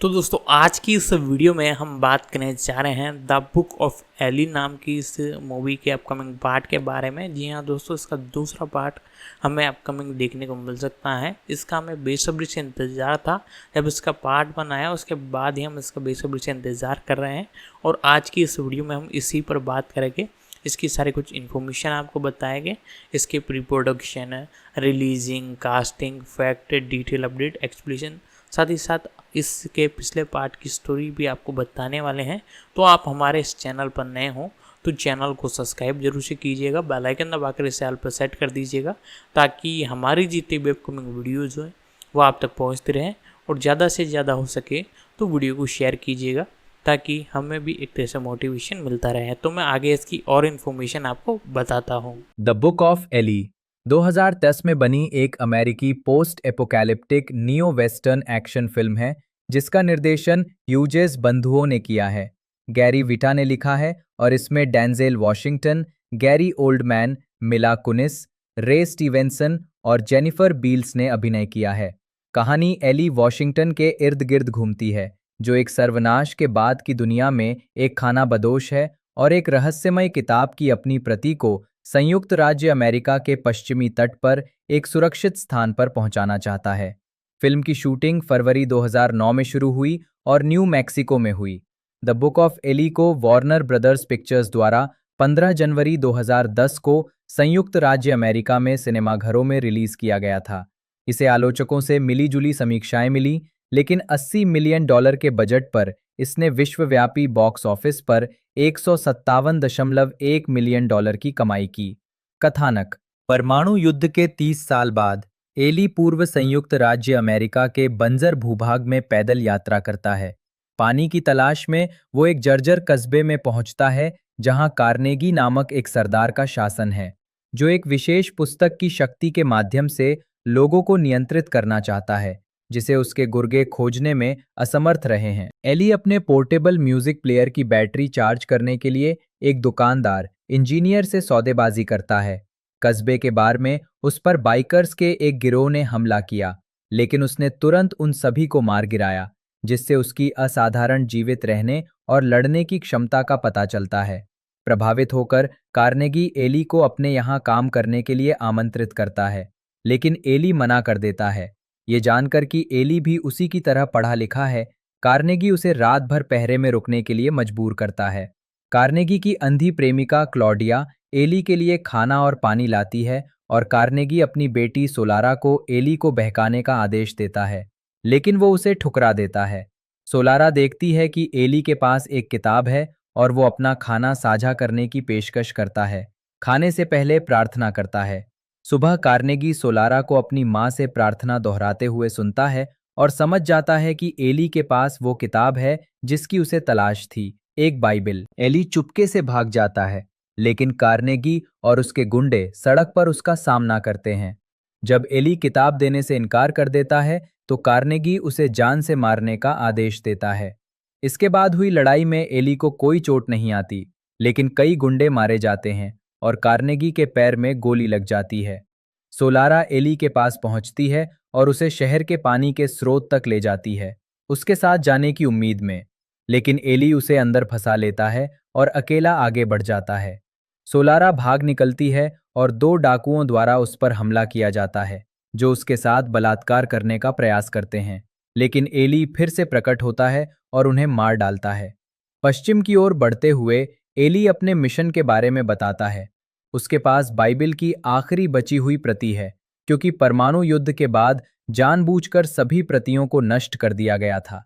तो दोस्तों आज की इस वीडियो में हम बात करने जा रहे हैं द बुक ऑफ एली नाम की इस मूवी के अपकमिंग पार्ट के बारे में। जी हाँ दोस्तों, इसका दूसरा पार्ट हमें अपकमिंग देखने को मिल सकता है। इसका हमें बेसब्री से इंतज़ार था। जब इसका पार्ट बनाया उसके बाद ही हम इसका बेसब्री से इंतज़ार कर रहे हैं और आज की इस वीडियो में हम इसी पर बात करेंगे। इसकी सारी कुछ इन्फॉर्मेशन आपको बताएंगे, इसके pre production, releasing, casting, fact, detail update, explanation, साथ ही साथ इसके पिछले पार्ट की स्टोरी भी आपको बताने वाले हैं। तो आप हमारे इस चैनल पर नए हो तो चैनल को सब्सक्राइब जरूर से कीजिएगा, बेल आइकन दबाकर इसे ऑल पर सेट कर दीजिएगा ताकि हमारी जितनी भी अपकमिंग वीडियोज़ हैं वो आप तक पहुंचती रहें। और ज़्यादा से ज़्यादा हो सके तो वीडियो को शेयर कीजिएगा ताकि हमें भी एक तरह से मोटिवेशन मिलता रहे। तो मैं आगे इसकी और इन्फॉर्मेशन आपको बताता हूँ। द बुक ऑफ एली 2010 में बनी एक अमेरिकी post apocalyptic neo western action film है जिसका निर्देशन ह्यूजेस बंधुओं ने किया है। गैरी विटा ने लिखा है और इसमें डेंजेल वॉशिंगटन, गैरी ओल्डमैन, मिला कुनिस, रे स्टीवेंसन और जेनिफर बील्स ने अभिनय किया है। कहानी एली वॉशिंगटन के इर्द गिर्द घूमती है, जो एक सर्वनाश के बाद की दुनिया में एक खानाबदोश है और एक रहस्यमय किताब की अपनी प्रति को संयुक्त राज्य अमेरिका के पश्चिमी तट पर एक सुरक्षित स्थान पर पहुंचाना चाहता है। फिल्म की शूटिंग फरवरी 2009 में शुरू हुई और न्यू मैक्सिको में हुई। द बुक ऑफ एली को वार्नर ब्रदर्स पिक्चर्स द्वारा 15 जनवरी 2010 को संयुक्त राज्य अमेरिका में सिनेमाघरों में रिलीज किया गया था। इसे आलोचकों से मिली जुली समीक्षाएं मिली, लेकिन $80 मिलियन के बजट पर इसने विश्वव्यापी बॉक्स ऑफिस पर $157.1 मिलियन की कमाई की। कथानक: परमाणु युद्ध के 30 साल बाद एली पूर्व संयुक्त राज्य अमेरिका के बंजर भूभाग में पैदल यात्रा करता है। पानी की तलाश में वो एक जर्जर कस्बे में पहुंचता है जहां कार्नेगी नामक एक सरदार का शासन है, जो एक विशेष पुस्तक की शक्ति के माध्यम से लोगों को नियंत्रित करना चाहता है, जिसे उसके गुर्गे खोजने में असमर्थ रहे हैं। एली अपने पोर्टेबल म्यूजिक प्लेयर की बैटरी चार्ज करने के लिए एक दुकानदार इंजीनियर से सौदेबाजी करता है। कस्बे के बार में उस पर बाइकर्स के एक गिरोह ने हमला किया, लेकिन उसने तुरंत उन सभी को मार गिराया, जिससे उसकी असाधारण जीवित रहने और लड़ने की क्षमता का पता चलता है। प्रभावित होकर कार्नेगी एली को अपने यहाँ काम करने के लिए आमंत्रित करता है, लेकिन एली मना कर देता है। ये जानकर कि एली भी उसी की तरह पढ़ा लिखा है, कार्नेगी उसे रात भर पहरे में रुकने के लिए मजबूर करता है। कार्नेगी की अंधी प्रेमिका क्लॉडिया एली के लिए खाना और पानी लाती है और कार्नेगी अपनी बेटी सोलारा को एली को बहकाने का आदेश देता है, लेकिन वो उसे ठुकरा देता है। सोलारा देखती है कि एली के पास एक किताब है और वो अपना खाना साझा करने की पेशकश करता है। खाने से पहले प्रार्थना करता है। सुबह कार्नेगी सोलारा को अपनी माँ से प्रार्थना दोहराते हुए सुनता है और समझ जाता है कि एली के पास वो किताब है जिसकी उसे तलाश थी, एक बाइबिल। एली चुपके से भाग जाता है, लेकिन कार्नेगी और उसके गुंडे सड़क पर उसका सामना करते हैं। जब एली किताब देने से इनकार कर देता है तो कार्नेगी उसे जान से मारने का आदेश देता है। इसके बाद हुई लड़ाई में एली को कोई चोट नहीं आती, लेकिन कई गुंडे मारे जाते हैं और कार्नेगी के पैर में गोली लग जाती है। सोलारा एली के पास पहुंचती है और उसे शहर के पानी के स्रोत तक ले जाती है, उसके साथ जाने की उम्मीद में, लेकिन एली उसे अंदर फंसा लेता है और अकेला आगे बढ़ जाता है। सोलारा भाग निकलती है और 2 डाकुओं द्वारा उस पर हमला किया जाता है, जो उसके साथ बलात्कार करने का प्रयास करते हैं, लेकिन एली फिर से प्रकट होता है और उन्हें मार डालता है। पश्चिम की ओर बढ़ते हुए एली अपने मिशन के बारे में बताता है। उसके पास बाइबिल की आखिरी बची हुई प्रति है, क्योंकि परमाणु युद्ध के बाद जानबूझकर सभी प्रतियों को नष्ट कर दिया गया था।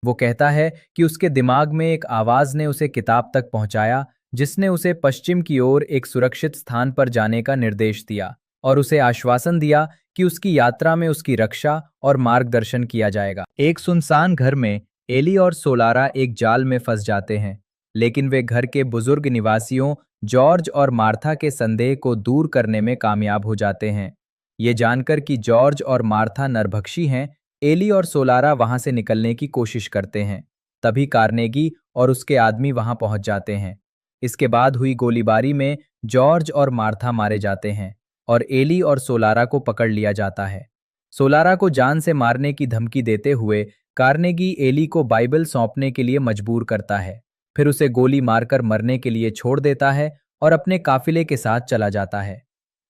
वो कहता है कि उसके दिमाग में एक आवाज ने उसे किताब तक पहुंचाया, जिसने उसे पश्चिम की ओर एक सुरक्षित स्थान पर जाने का निर्देश दिया और उसे आश्वासन दिया कि उसकी यात्रा में उसकी रक्षा और मार्गदर्शन किया जाएगा। एक सुनसान घर में एली और सोलारा एक जाल में फंस जाते हैं, लेकिन वे घर के बुजुर्ग निवासियों जॉर्ज और मार्था के संदेह को दूर करने में कामयाब हो जाते हैं। ये जानकर कि जॉर्ज और मार्था नरभक्षी हैं, एली और सोलारा वहां से निकलने की कोशिश करते हैं। तभी कार्नेगी और उसके आदमी वहां पहुंच जाते हैं। इसके बाद हुई गोलीबारी में जॉर्ज और मार्था मारे जाते हैं और एली और सोलारा को पकड़ लिया जाता है। सोलारा को जान से मारने की धमकी देते हुए कार्नेगी एली को बाइबल सौंपने के लिए मजबूर करता है, फिर उसे गोली मारकर मरने के लिए छोड़ देता है और अपने काफिले के साथ चला जाता है।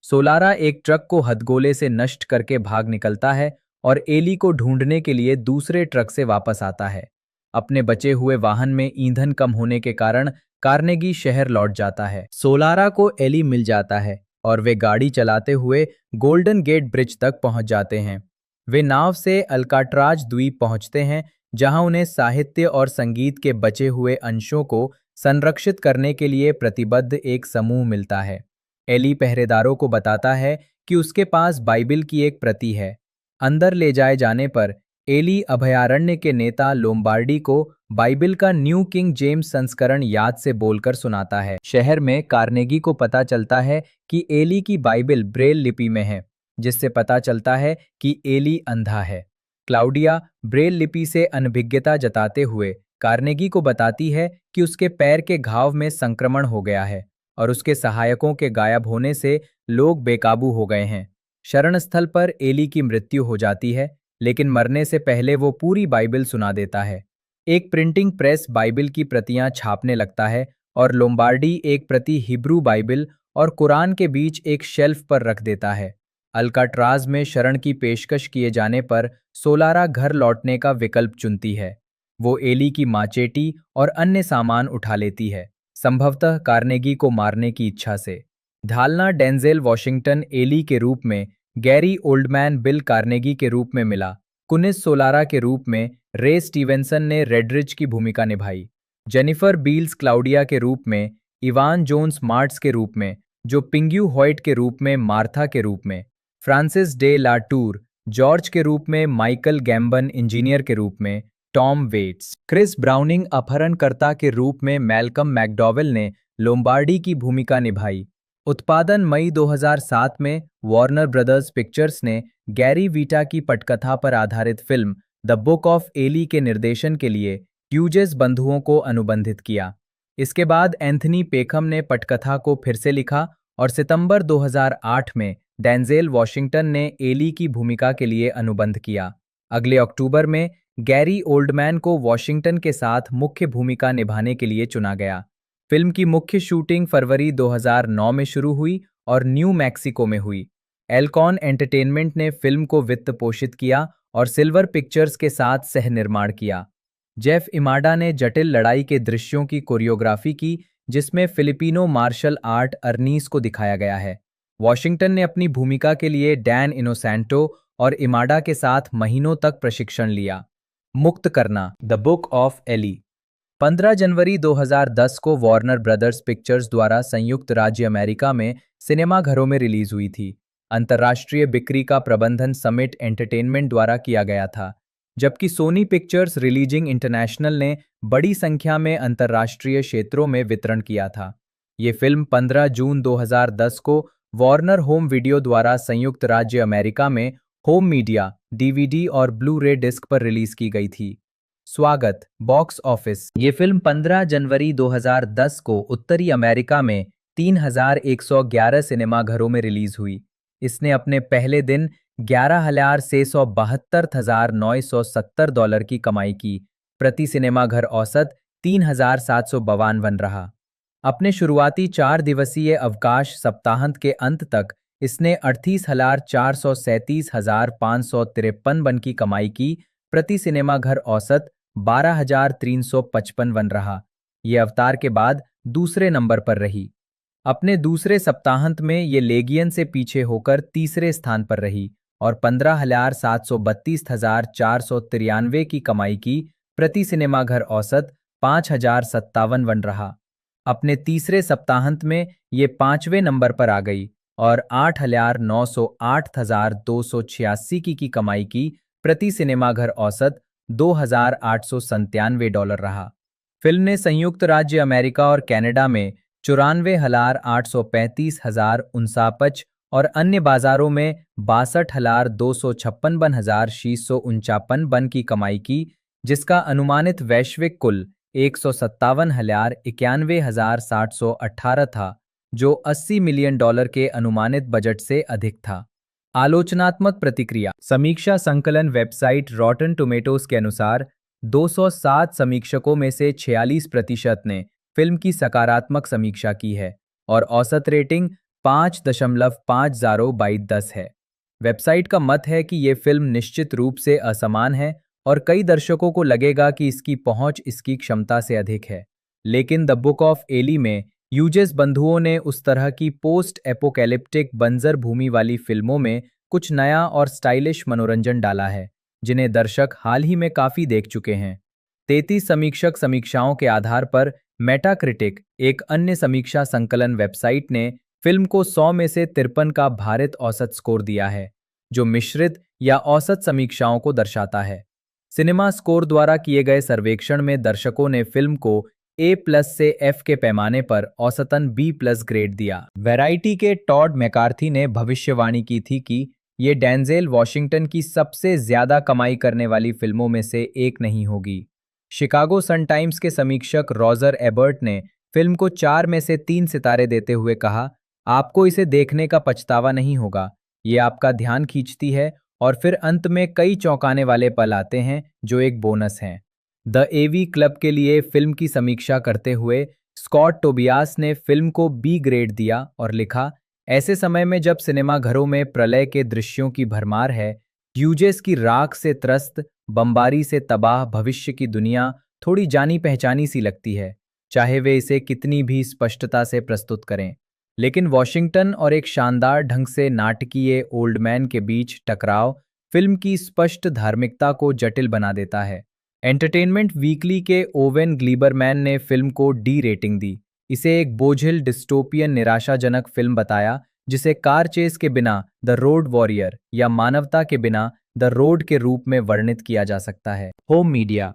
सोलारा एक ट्रक को हथगोले से नष्ट करके भाग निकलता है और एली को ढूंढने के लिए दूसरे ट्रक से वापस आता है। अपने बचे हुए वाहन में ईंधन कम होने के कारण कार्नेगी शहर लौट जाता है। सोलारा को एली मिल जाता है और वे गाड़ी चलाते हुए गोल्डन गेट ब्रिज तक पहुंच जाते हैं। वे नाव से अल्काट्राज द्वीप पहुंचते हैं, जहां उन्हें साहित्य और संगीत के बचे हुए अंशों को संरक्षित करने के लिए प्रतिबद्ध एक समूह मिलता है। एली पहरेदारों को बताता है कि उसके पास बाइबिल की एक प्रति है। अंदर ले जाए जाने पर एली अभयारण्य के नेता लोम्बार्डी को बाइबिल का न्यू किंग जेम्स संस्करण याद से बोलकर सुनाता है। शहर में कार्नेगी को पता चलता है कि एली की बाइबिल ब्रेल लिपि में है, जिससे पता चलता है कि एली अंधा है। क्लाउडिया ब्रेल लिपि से अनभिज्ञता जताते हुए कार्नेगी को बताती है कि उसके पैर के घाव में संक्रमण हो गया है और उसके सहायकों के गायब होने से लोग बेकाबू हो गए हैं। शरण स्थल पर एली की मृत्यु हो जाती है, लेकिन मरने से पहले वो पूरी बाइबिल सुना देता है। एक प्रिंटिंग प्रेस बाइबिल की प्रतियां छापने लगता है और लोम्बार्डी एक प्रति हिब्रू बाइबिल और कुरान के बीच एक शेल्फ पर रख देता है। अल्काट्राज में शरण की पेशकश किए जाने पर सोलारा घर लौटने का विकल्प चुनती है। वो एली की माचेटी और अन्य सामान उठा लेती है, संभवतः कार्नेगी को मारने की इच्छा से। ढालना डेंजेल वॉशिंगटन एली के रूप में, गैरी ओल्डमैन बिल कार्नेगी के रूप में मिला। कुनिस सोलारा के रूप में रे स्टीवेंसन ने रेडरिच की भूमिका निभाई। जेनिफर बील्स क्लाउडिया के रूप में, इवान जोन्स मार्ट्स के रूप में, जो पिंग्यू हॉइट के रूप में मार्था के रूप में, फ्रांसिस डे लाटूर जॉर्ज के रूप में, माइकल गैम्बन इंजीनियर के रूप में, टॉम वेट्स, क्रिस ब्राउनिंग अपहरणकर्ता के रूप में, मैल्कम मैकडॉवेल ने लोम्बार्डी की भूमिका निभाई। उत्पादन मई 2007 में वार्नर ब्रदर्स पिक्चर्स ने गैरी वीटा की पटकथा पर आधारित film the book of Eli के निर्देशन के लिए ह्यूजेस बंधुओं को अनुबंधित किया। इसके बाद एंथनी पेखम ने पटकथा को फिर से लिखा और सितंबर 2008 में डेंजेल वॉशिंगटन ने एली की भूमिका के लिए अनुबंध किया। अगले अक्टूबर में गैरी ओल्डमैन को वॉशिंगटन के साथ मुख्य भूमिका निभाने के लिए चुना गया। फिल्म की मुख्य शूटिंग फरवरी 2009 में शुरू हुई और न्यू मैक्सिको में हुई। एल्कॉन एंटरटेनमेंट ने फिल्म को वित्त पोषित किया और सिल्वर पिक्चर्स के साथ सह निर्माण किया। जेफ इमाडा ने जटिल लड़ाई के दृश्यों की कोरियोग्राफी की, जिसमें फिलिपिनो मार्शल आर्ट अर्नीस को दिखाया गया है। वॉशिंगटन ने अपनी भूमिका के लिए डैन इनोसेंटो और इमाडा के साथ महीनों तक प्रशिक्षण लिया। मुक्त करना द बुक ऑफ एली 15 जनवरी 2010 को वार्नर ब्रदर्स पिक्चर्स द्वारा संयुक्त राज्य अमेरिका में सिनेमाघरों में रिलीज हुई थी। अंतर्राष्ट्रीय बिक्री का प्रबंधन समिट एंटरटेनमेंट द्वारा किया गया था, जबकि सोनी पिक्चर्स रिलीजिंग इंटरनेशनल ने बड़ी संख्या में अंतर्राष्ट्रीय क्षेत्रों में वितरण किया था। ये फिल्म 15 जून 2010 को वार्नर होम वीडियो द्वारा संयुक्त राज्य अमेरिका में होम मीडिया, डीवीडी और ब्लू रे डिस्क पर रिलीज की गई थी। स्वागत बॉक्स ऑफिस। ये फिल्म 15 जनवरी 2010 को उत्तरी अमेरिका में 3111 सिनेमाघरों में रिलीज हुई। इसने अपने पहले दिन $11,672,970 की कमाई की। प्रति सिनेमाघर औसत 3,752 रहा। अपने शुरुआती 4 दिवसीय अवकाश सप्ताहांत के अंत तक इसने 38,437,553 की कमाई की। प्रति सिनेमाघर औसत 12,355 रहा। ये अवतार के बाद दूसरे नंबर पर रही। अपने दूसरे सप्ताहांत में ये लेगियन से पीछे होकर तीसरे स्थान पर रही और 15,732,493 की कमाई की। प्रति सिनेमाघर औसत 5,057 रहा। अपने तीसरे सप्ताहांत में ये 5वें नंबर पर आ गई और 8,908,286 की कमाई की। प्रति सिनेमाघर औसत $2,897 रहा। फिल्म ने संयुक्त राज्य अमेरिका और कनाडा में 94,835,049 और अन्य बाजारों में 62,256,649 की कमाई की, जिसका अनुमानित वैश्विक कुल 157,91,718 था, जो $80 मिलियन के अनुमानित बजट से अधिक था। आलोचनात्मक प्रतिक्रिया। समीक्षा संकलन वेबसाइट रॉटन टोमेटोज के अनुसार 207 समीक्षकों में से 46% ने फिल्म की सकारात्मक समीक्षा की है और औसत रेटिंग 5.50/10 है। वेबसाइट का मत है कि ये फिल्म निश्चित रूप से असमान है और कई दर्शकों को लगेगा कि इसकी पहुंच इसकी क्षमता से अधिक है। लेकिन द बुक ऑफ एली में ह्यूजेस बंधुओं ने उस तरह की पोस्ट एपोकैलिप्टिक बंजर भूमि वाली फिल्मों में कुछ नया और स्टाइलिश मनोरंजन डाला है, जिन्हें दर्शक हाल ही में काफी देख चुके हैं। 33 समीक्षक समीक्षाओं के आधार पर मेटाक्रिटिक, एक अन्य समीक्षा संकलन वेबसाइट ने फिल्म को 100 में से 53 का भारित औसत स्कोर दिया है, जो मिश्रित या औसत समीक्षाओं को दर्शाता है। सिनेमा स्कोर द्वारा किए गए सर्वेक्षण में दर्शकों ने फिल्म को A+ से F के पैमाने पर औसतन B+ ग्रेड दिया। वैरायटी के टॉड मैकार्थी ने भविष्यवाणी की थी कि ये डेंजेल वॉशिंगटन की सबसे ज्यादा कमाई करने वाली फिल्मों में से एक नहीं होगी। शिकागो सन टाइम्स के समीक्षक रॉजर एबर्ट ने फिल्म को 4 में से 3 सितारे देते हुए कहा, आपको इसे देखने का पछतावा नहीं होगा, ये आपका ध्यान खींचती है और फिर अंत में कई चौंकाने वाले पल आते हैं जो एक बोनस हैं। द एवी क्लब के लिए फिल्म की समीक्षा करते हुए स्कॉट टोबियास ने फिल्म को B ग्रेड दिया और लिखा, ऐसे समय में जब सिनेमाघरों में प्रलय के दृश्यों की भरमार है, ह्यूजेस की राख से त्रस्त, बमबारी से तबाह भविष्य की दुनिया थोड़ी जानी पहचानी सी लगती है, चाहे वे इसे कितनी भी स्पष्टता से प्रस्तुत करें। लेकिन वॉशिंगटन और एक शानदार ढंग से नाटकीय ओल्ड मैन के बीच टकराव फिल्म की स्पष्ट धार्मिकता को जटिल बना देता है। एंटरटेनमेंट वीकली के ओवेन ग्लीबरमैन ने फिल्म को D रेटिंग दी। इसे एक बोझिल डिस्टोपियन निराशाजनक फिल्म बताया, जिसे कार चेस के बिना द रोड वॉरियर या मानवता के बिना द रोड के रूप में वर्णित किया जा सकता है। Home media.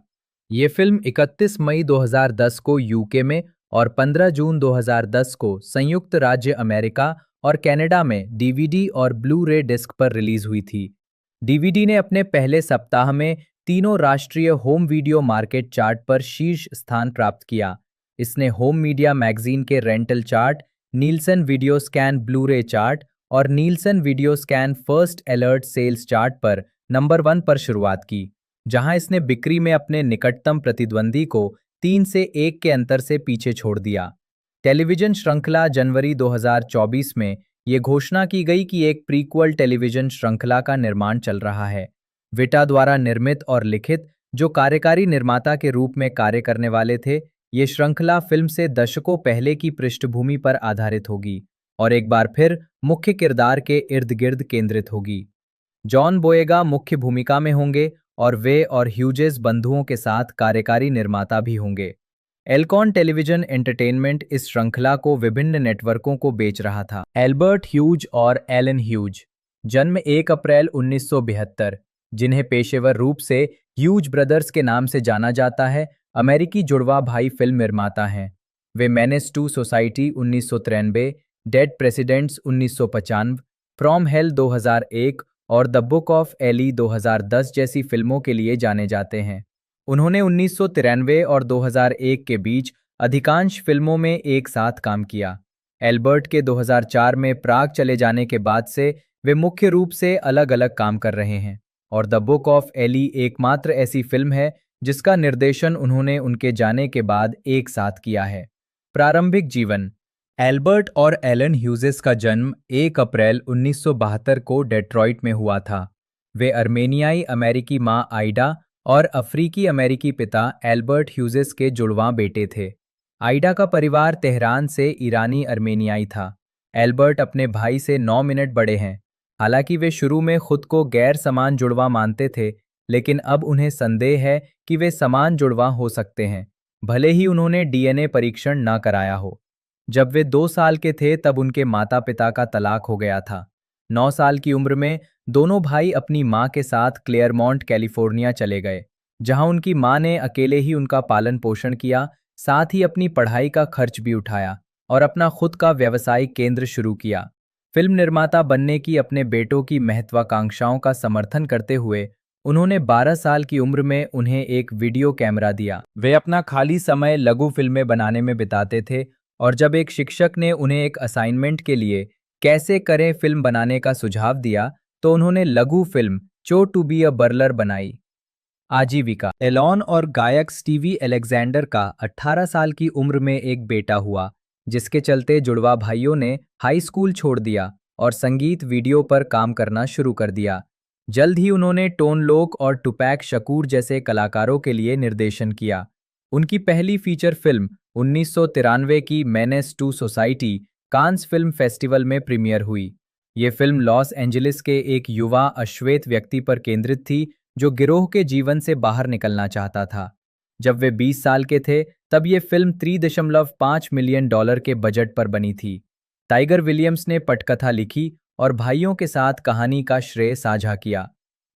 ये फिल्म 31 मई 2010 को यूके में और 15 जून 2010 को संयुक्त राज्य अमेरिका और कनाडा में DVD और ब्लू रे डिस्क पर रिलीज हुई थी। DVD ने अपने पहले सप्ताह में तीनों राष्ट्रीय होम वीडियो मार्केट चार्ट पर शीर्ष स्थान प्राप्त किया। इसने होम मीडिया मैगजीन के rental chart, Nielsen video scan blu ray chart और Nielsen video scan first alert sales chart पर नंबर 1 पर शुरुआत की, जहां इसने बिक्री में अपने निकटतम प्रतिद्वंदी को 3 से 1 के अंतर से पीछे छोड़ दिया। टेलीविजन श्रृंखला जनवरी 2024 में ये घोषणा की गई कि एक प्रीक्वल टेलीविजन श्रृंखला का निर्माण चल रहा है। विटा द्वारा निर्मित और लिखित, जो कार्यकारी निर्माता के रूप में कार्य करने वाले थे, ये श्रृंखला फिल्म से दशकों पहले की पृष्ठभूमि पर आधारित होगी और एक बार फिर मुख्य किरदार के इर्द गिर्द केंद्रित होगी। जॉन बोयेगा मुख्य भूमिका में होंगे और वे और ह्यूजेस बंधुओं के साथ कार्यकारी निर्माता भी होंगे। एल्कॉन टेलीविजन एंटरटेनमेंट इस श्रृंखला को विभिन्न नेटवर्कों को बेच रहा था। एल्बर्ट ह्यूज और एलन ह्यूज, जन्म 1 अप्रैल 1972, जिन्हें पेशेवर रूप से ह्यूज ब्रदर्स के नाम से जाना जाता है, अमेरिकी जुड़वा भाई फिल्म निर्माता हैं। वे menace to society 1993, dead presidents 1995, from hell 2001 और द बुक ऑफ एली 2010 जैसी फिल्मों के लिए जाने जाते हैं। उन्होंने 1993 और 2001 के बीच अधिकांश फिल्मों में एक साथ काम किया। एल्बर्ट के 2004 में प्राग चले जाने के बाद से वे मुख्य रूप से अलग अलग काम कर रहे हैं और द बुक ऑफ एली एकमात्र ऐसी फिल्म है जिसका निर्देशन उन्होंने उनके जाने के बाद एक साथ किया है। प्रारंभिक जीवन। एल्बर्ट और एलन ह्यूजेस का जन्म 1 अप्रैल 1972 को डेट्रॉइट में हुआ था। वे अर्मेनियाई अमेरिकी मां आइडा और अफ्रीकी अमेरिकी पिता एल्बर्ट ह्यूजेस के जुड़वां बेटे थे। आइडा का परिवार तेहरान से ईरानी अर्मेनियाई था। एल्बर्ट अपने भाई से 9 मिनट बड़े हैं। हालांकि वे शुरू में खुद को गैर समान जुड़वा मानते थे, लेकिन अब उन्हें संदेह है कि वे समान जुड़वा हो सकते हैं, भले ही उन्होंने DNA परीक्षण न कराया हो। जब वे 2 साल के थे तब उनके माता पिता का तलाक हो गया था। 9 साल की उम्र में दोनों भाई अपनी मां के साथ क्लेयरमॉन्ट कैलिफोर्निया चले गए, जहां उनकी मां ने अकेले ही उनका पालन पोषण किया, साथ ही अपनी पढ़ाई का खर्च भी उठाया और अपना खुद का व्यावसायिक केंद्र शुरू किया। फिल्म निर्माता बनने की अपने बेटों की महत्वाकांक्षाओं का समर्थन करते हुए उन्होंने 12 साल की उम्र में उन्हें एक वीडियो कैमरा दिया। वे अपना खाली समय लघु फिल्में बनाने में बिताते थे और जब एक शिक्षक ने उन्हें एक असाइनमेंट के लिए कैसे करें फिल्म बनाने का सुझाव दिया, तो उन्होंने लघु फिल्म चो टू बी अ बर्लर बनाई। आजीविका। एलॉन और गायक स्टीवी एलेक्जेंडर का 18 साल की उम्र में एक बेटा हुआ, जिसके चलते जुड़वा भाइयों ने हाई स्कूल छोड़ दिया और संगीत वीडियो पर काम करना शुरू कर दिया। जल्द ही उन्होंने टोन लोक और टुपैक शकूर जैसे कलाकारों के लिए निर्देशन किया। उनकी पहली फीचर फिल्म 1993 की menace to society Cannes film festival में प्रीमियर हुई। ये फिल्म लॉस एंजलिस के एक युवा अश्वेत व्यक्ति पर केंद्रित थी, जो गिरोह के जीवन से बाहर निकलना चाहता था। जब वे 20 साल के थे, तब ये फिल्म $3.5 मिलियन के बजट पर बनी थी। टाइगर विलियम्स ने पटकथा लिखी और भाइयों के साथ कहानी का श्रेय साझा किया।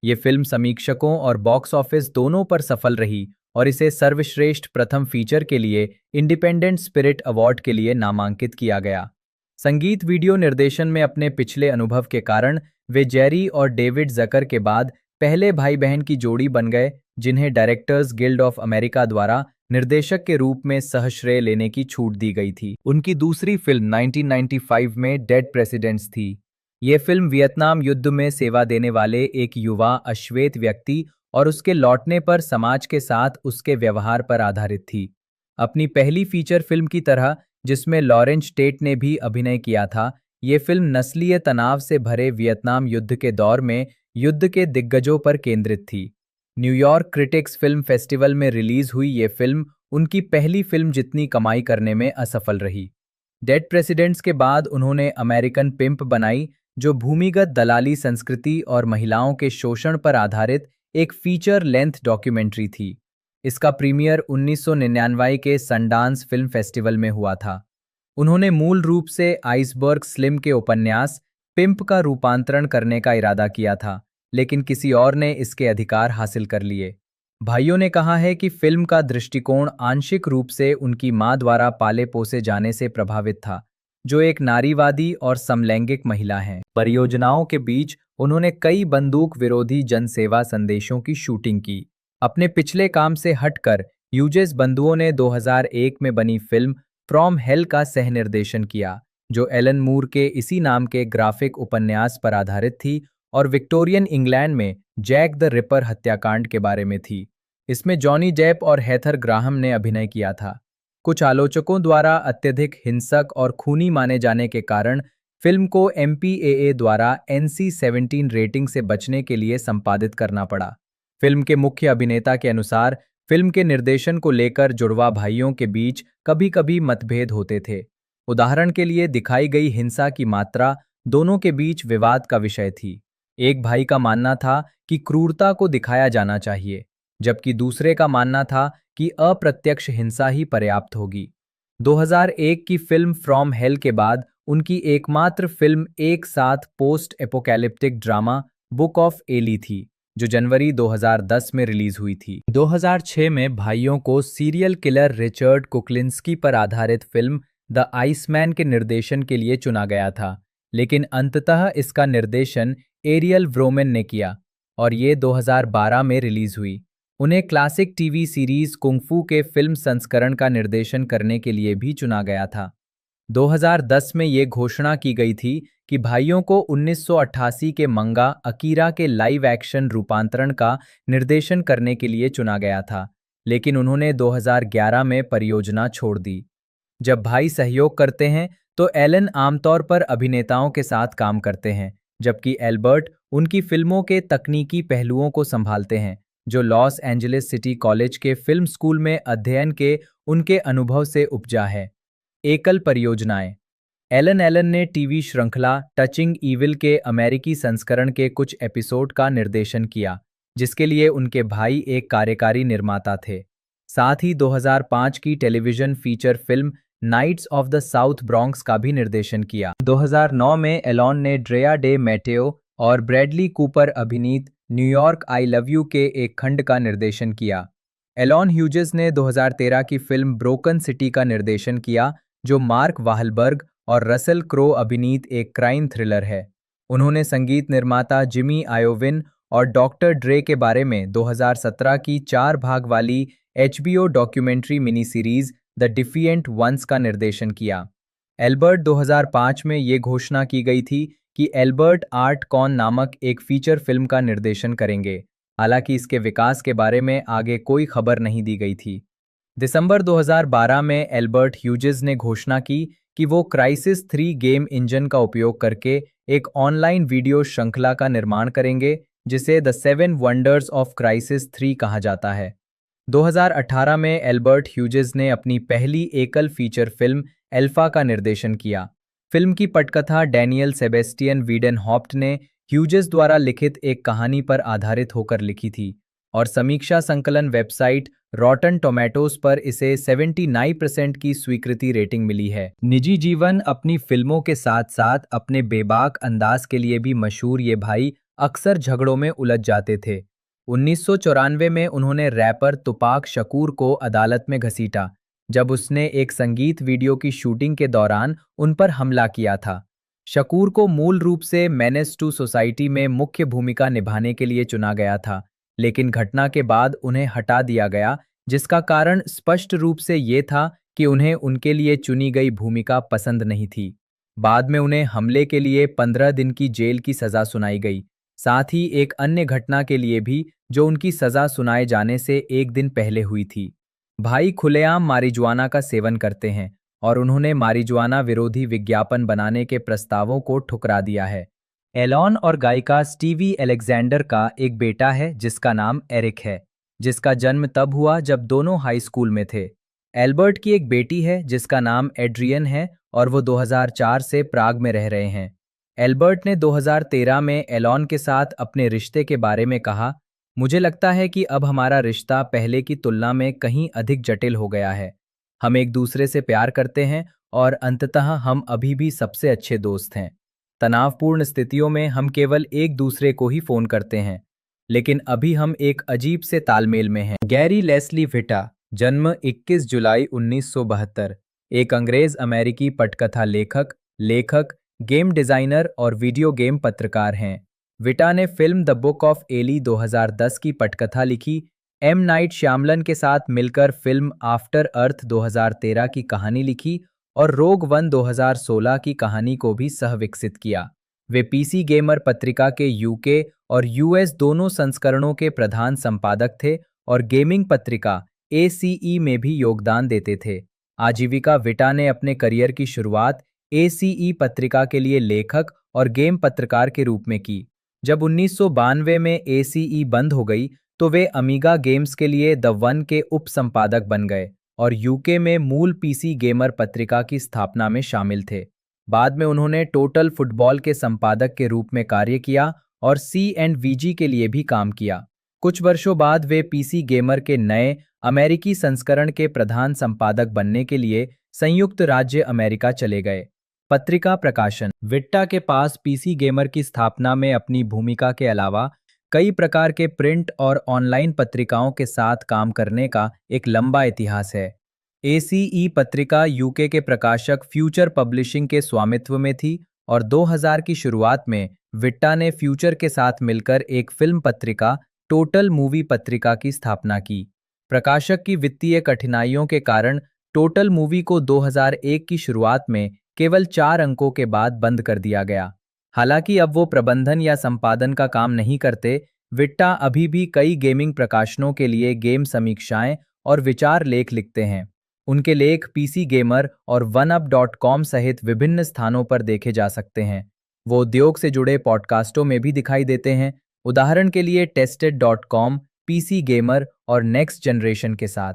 ये फिल्म समीक्षकों और बॉक्स ऑफिस दोनों पर सफल रही और इसे सर्वश्रेष्ठ प्रथम फीचर के लिए इंडिपेंडेंट स्पिरिट अवार्ड के लिए नामांकित किया गया। संगीत वीडियो निर्देशन में अपने पिछले अनुभव के कारण वे जेरी और डेविड जकर के बाद पहले भाई बहन की जोड़ी बन गए, जिन्हें डायरेक्टर्स गिल्ड ऑफ अमेरिका द्वारा निर्देशक के रूप में सहश्रेय लेने की छूट दी गई थी। उनकी दूसरी फिल्म 1995 में डेड प्रेसिडेंट्स थी। ये फिल्म वियतनाम युद्ध में सेवा देने वाले एक युवा अश्वेत व्यक्ति और उसके लौटने पर समाज के साथ उसके व्यवहार पर आधारित थी। अपनी पहली फीचर फिल्म की तरह, जिसमें लॉरेंस टेट ने भी अभिनय किया था, ये फिल्म नस्लीय तनाव से भरे वियतनाम युद्ध के दौर में युद्ध के दिग्गजों पर केंद्रित थी। न्यूयॉर्क क्रिटिक्स फिल्म फेस्टिवल में रिलीज हुई ये फिल्म उनकी पहली फिल्म जितनी कमाई करने में असफल रही। डेड प्रेसिडेंट्स के बाद उन्होंने अमेरिकन पिंप बनाई, जो भूमिगत दलाली संस्कृति और महिलाओं के शोषण पर आधारित एक फीचर लेंथ डॉक्यूमेंट्री थी। इसका प्रीमियर 1999 के सनडांस फिल्म फेस्टिवल में हुआ था। उन्होंने मूल रूप से आइसबर्ग स्लिम के उपन्यास पिंप का रूपांतरण करने का इरादा किया था, लेकिन किसी और ने इसके अधिकार हासिल कर लिए। भाइयों ने कहा है कि फिल्म का दृष्टिकोण आंशिक रूप से उनकी मां द्वारा पाले पोसे जाने से प्रभावित था, जो एक नारीवादी और समलैंगिक महिला हैं। परियोजनाओं के बीच उन्होंने कई बंदूक विरोधी जनसेवा संदेशों की शूटिंग की। अपने पिछले काम से हटकर ह्यूजेस बंधुओं ने 2001 में बनी फिल्म फ्रॉम हेल का सह-निर्देशन किया, जो एलन मूर के इसी नाम के ग्राफिक उपन्यास पर आधारित थी और विक्टोरियन इंग्लैंड में जैक द रिपर हत्याकांड के बारे में थी। इसमें जॉनी डेप और हेथर ग्राहम ने अभिनय किया था। कुछ आलोचकों द्वारा अत्यधिक हिंसक और खूनी माने जाने के कारण फिल्म को MPAA द्वारा NC-17 रेटिंग से बचने के लिए संपादित करना पड़ा। फिल्म के मुख्य अभिनेता के अनुसार फिल्म के निर्देशन को लेकर जुड़वा भाइयों के बीच कभी-कभी मतभेद होते थे। उदाहरण के लिए दिखाई गई हिंसा की मात्रा दोनों के बीच विवाद का विषय थी। एक भाई का मानना था कि क्रूरता को दिखाया जाना चाहिए, जबकि दूसरे का मानना था कि अप्रत्यक्ष हिंसा ही पर्याप्त होगी। 2001 की फिल्म फ्रॉम हेल के बाद उनकी एकमात्र फिल्म एक साथ post apocalyptic drama book of Eli थी, जो जनवरी 2010 में रिलीज हुई थी। 2006 में भाइयों को सीरियल किलर रिचर्ड कुकलिंस्की पर आधारित फिल्म द आइसमैन के निर्देशन के लिए चुना गया था, लेकिन अंततः इसका निर्देशन एरियल व्रोमेन ने किया और ये 2012 में रिलीज हुई। उन्हें क्लासिक टीवी सीरीज कुंग-फू के फिल्म संस्करण का निर्देशन करने के लिए भी चुना गया था। 2010 में ये घोषणा की गई थी कि भाइयों को 1988 के मंगा अकीरा के लाइव एक्शन रूपांतरण का निर्देशन करने के लिए चुना गया था, लेकिन उन्होंने 2011 में परियोजना छोड़ दी। जब भाई सहयोग करते हैं तो एलन आमतौर पर अभिनेताओं के साथ काम करते हैं, जबकि एल्बर्ट उनकी फिल्मों के तकनीकी पहलुओं को संभालते हैं, जो लॉस एंजलिस सिटी कॉलेज के फिल्म स्कूल में अध्ययन के उनके अनुभव से उपजा है। एकल परियोजनाएं। एलन ने टीवी श्रृंखला टचिंग ईविल के अमेरिकी संस्करण के कुछ एपिसोड का निर्देशन किया, जिसके लिए उनके भाई एक कार्यकारी निर्माता थे। साथ ही 2005 की television feature film knights of the South Bronx का भी निर्देशन किया। 2009 में एलन ने ड्रेया डे मैटेओ और ब्रैडली कूपर अभिनीत न्यूयॉर्क आई लव यू के एक खंड का निर्देशन किया। एलन ह्यूजेस ने 2013 की फिल्म ब्रोकन सिटी का निर्देशन किया, जो मार्क वाहलबर्ग और रसेल क्रो अभिनीत एक क्राइम थ्रिलर है। उन्होंने संगीत निर्माता जिमी आयोविन और डॉक्टर ड्रे के बारे में 2017 की 4 भाग वाली HBO documentary mini series the defiant ones का निर्देशन किया। एल्बर्ट 2005 में ये घोषणा की गई थी कि एल्बर्ट आर्ट कॉन नामक एक फीचर फिल्म का निर्देशन करेंगे। हालांकि इसके विकास के बारे में आगे कोई खबर नहीं दी गई थी। दिसंबर 2012 में एल्बर्ट ह्यूजेस ने घोषणा की कि वो क्राइसिस 3 गेम इंजन का उपयोग करके एक ऑनलाइन वीडियो श्रृंखला का निर्माण करेंगे, जिसे द 7 वंडर्स ऑफ क्राइसिस 3 कहा जाता है। 2018 में एल्बर्ट ह्यूजेस ने अपनी पहली एकल फीचर फिल्म एल्फा का निर्देशन किया। फिल्म की पटकथा डैनियल सेबेस्टियन वीडेनहॉफ्ट ने ह्यूजेस द्वारा लिखित एक कहानी पर आधारित होकर लिखी थी और समीक्षा संकलन वेबसाइट रॉटन टोमेटोज पर इसे 79% की स्वीकृति रेटिंग मिली है। निजी जीवन अपनी फिल्मों के साथ साथ अपने बेबाक अंदाज के लिए भी मशहूर ये भाई अक्सर झगड़ों में उलझ जाते थे। 1994 में उन्होंने रैपर तुपाक शकूर को अदालत में घसीटा जब उसने एक संगीत वीडियो की शूटिंग के दौरान उन पर हमला किया था। शकूर को मूल रूप से मेनेस टू सोसाइटी में मुख्य भूमिका निभाने के लिए चुना गया था, लेकिन घटना के बाद उन्हें हटा दिया गया, जिसका कारण स्पष्ट रूप से ये था कि उन्हें उनके लिए चुनी गई भूमिका पसंद नहीं थी। बाद में उन्हें हमले के लिए 15 दिन की जेल की सजा सुनाई गई, साथ ही एक अन्य घटना के लिए भी जो उनकी सजा सुनाए जाने से एक दिन पहले हुई थी। भाई खुलेआम मारिजुआना का सेवन करते हैं और उन्होंने मारिजुआना विरोधी विज्ञापन बनाने के प्रस्तावों को ठुकरा दिया है। एलॉन और गायिका स्टीवी एलेक्जेंडर का एक बेटा है जिसका नाम एरिक है, जिसका जन्म तब हुआ जब दोनों हाई स्कूल में थे। एल्बर्ट की एक बेटी है जिसका नाम एड्रियन है और वो 2004 से प्राग में रह रहे हैं। एल्बर्ट ने 2013 में एलॉन के साथ अपने रिश्ते के बारे में कहा, मुझे लगता है कि अब हमारा रिश्ता पहले की तुलना में कहीं अधिक जटिल हो गया है। हम एक दूसरे से प्यार करते हैं और अंततः हम अभी भी सबसे अच्छे दोस्त हैं। तनावपूर्ण स्थितियों में हम केवल एक दूसरे को ही फोन करते हैं, लेकिन अभी हम एक अजीब से तालमेल में हैं। गैरी लेस्ली विटा, जन्म 21 जुलाई 1972, एक अंग्रेज अमेरिकी पटकथा लेखक, गेम डिजाइनर और वीडियो गेम पत्रकार हैं। विटा ने film the book of Eli 2010 की पटकथा लिखी, एम नाइट श्यामलन के साथ मिलकर फिल्म आफ्टर अर्थ 2013 की कहानी लिखी और रोग वन 2016 की कहानी को भी सह-विकसित किया। वे पीसी गेमर पत्रिका के यूके और यूएस दोनों संस्करणों के प्रधान संपादक थे और गेमिंग पत्रिका एसीई में भी योगदान देते थे। आजीविका विटा ने अपने करियर की शुरुआत एसीई पत्रिका के लिए लेखक और गेम पत्रकार के रूप में की। जब 1992 में एसीई बंद हो गई तो वे अमीगा गेम्स के लिए द वन के उप संपादक बन गए और यूके में मूल पीसी गेमर पत्रिका की स्थापना में शामिल थे। बाद में उन्होंने टोटल फुटबॉल के संपादक के रूप में कार्य किया और CNVG के लिए भी काम किया। कुछ वर्षों बाद वे पीसी गेमर के नए अमेरिकी संस्करण के प्रधान संपादक बनने के लिए संयुक्त राज्य अमेरिका चले गए। पत्रिका प्रकाशन, विट्टा के पास पीसी गेमर की स्थापना में अपनी भूमिका के अलावा कई प्रकार के प्रिंट और ऑनलाइन पत्रिकाओं के साथ काम करने का एक लंबा इतिहास है। एसीई पत्रिका यूके के प्रकाशक फ्यूचर पब्लिशिंग के स्वामित्व में थी और 2000 की शुरुआत में विट्टा ने फ्यूचर के साथ मिलकर एक फिल्म पत्रिका टोटल मूवी पत्रिका की स्थापना की। प्रकाशक की वित्तीय कठिनाइयों के कारण टोटल मूवी को 2001 की शुरुआत में केवल 4 अंकों के बाद बंद कर दिया गया। हालांकि अब वो प्रबंधन या संपादन का काम नहीं करते, विट्टा अभी भी कई गेमिंग प्रकाशनों के लिए गेम समीक्षाएं और विचार लेख लिखते हैं। उनके लेख पीसी गेमर और OneUp.com सहित विभिन्न स्थानों पर देखे जा सकते हैं। वो उद्योग से जुड़े पॉडकास्टों में भी दिखाई देते हैं, उदाहरण के लिए Tested.com, पीसी गेमर और नेक्स्ट जनरेशन के साथ।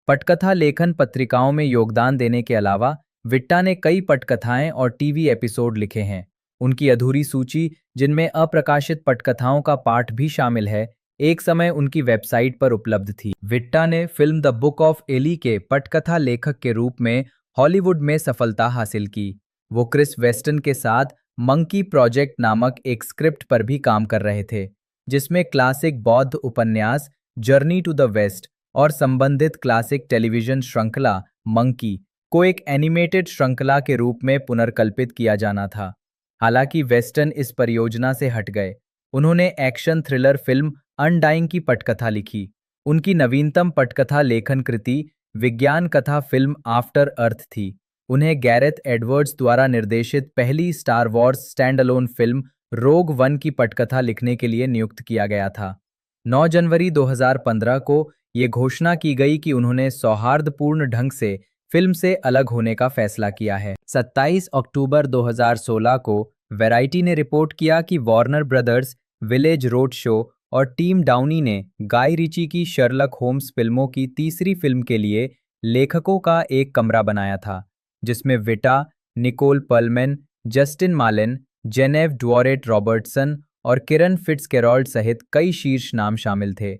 पटकथा लेखन पत्रिकाओं में योगदान देने के अलावा विट्टा ने कई पटकथाएं और टीवी एपिसोड लिखे हैं। उनकी अधूरी सूची, जिनमें अप्रकाशित पटकथाओं का पाठ भी शामिल है, एक समय उनकी वेबसाइट पर उपलब्ध थी। विट्टा ने film the book of Eli के पटकथा लेखक के रूप में हॉलीवुड में सफलता हासिल की। वो क्रिस वेस्टन के साथ मंकी प्रोजेक्ट नामक एक स्क्रिप्ट पर भी काम कर रहे थे, जिसमें क्लासिक बौद्ध उपन्यास जर्नी टू द वेस्ट और संबंधित क्लासिक टेलीविजन श्रृंखला मंकी को एक एनिमेटेड श्रृंखला के रूप में पुनर्कल्पित किया जाना था। हालांकि वेस्टन इस परियोजना से हट गए। उन्होंने एक्शन थ्रिलर फिल्म अनडाइंग की पटकथा लिखी। उनकी नवीनतम पटकथा लेखन कृति विज्ञान कथा फिल्म आफ्टर अर्थ थी। उन्हें गैरेथ एडवर्ड्स द्वारा निर्देशित पहली स्टार वॉर्स स्टैंडअलोन फिल्म रोग वन की पटकथा लिखने के लिए नियुक्त किया गया था। 9 जनवरी 2015 को ये घोषणा की गई कि उन्होंने सौहार्दपूर्ण ढंग से फिल्म से अलग होने का फैसला किया है। 27 अक्टूबर 2016 को वैराइटी ने रिपोर्ट किया कि Warner brothers, village road show और टीम डाउनी ने गाय रिची की शर्लक होम्स फिल्मों की तीसरी फिल्म के लिए लेखकों का एक कमरा बनाया था, जिसमें विटा, निकोल पर्लमैन, जस्टिन मालिन, जेनेव ड्वॉरेट रॉबर्टसन और किरण फिट्जगेराल्ड सहित कई शीर्ष नाम शामिल थे।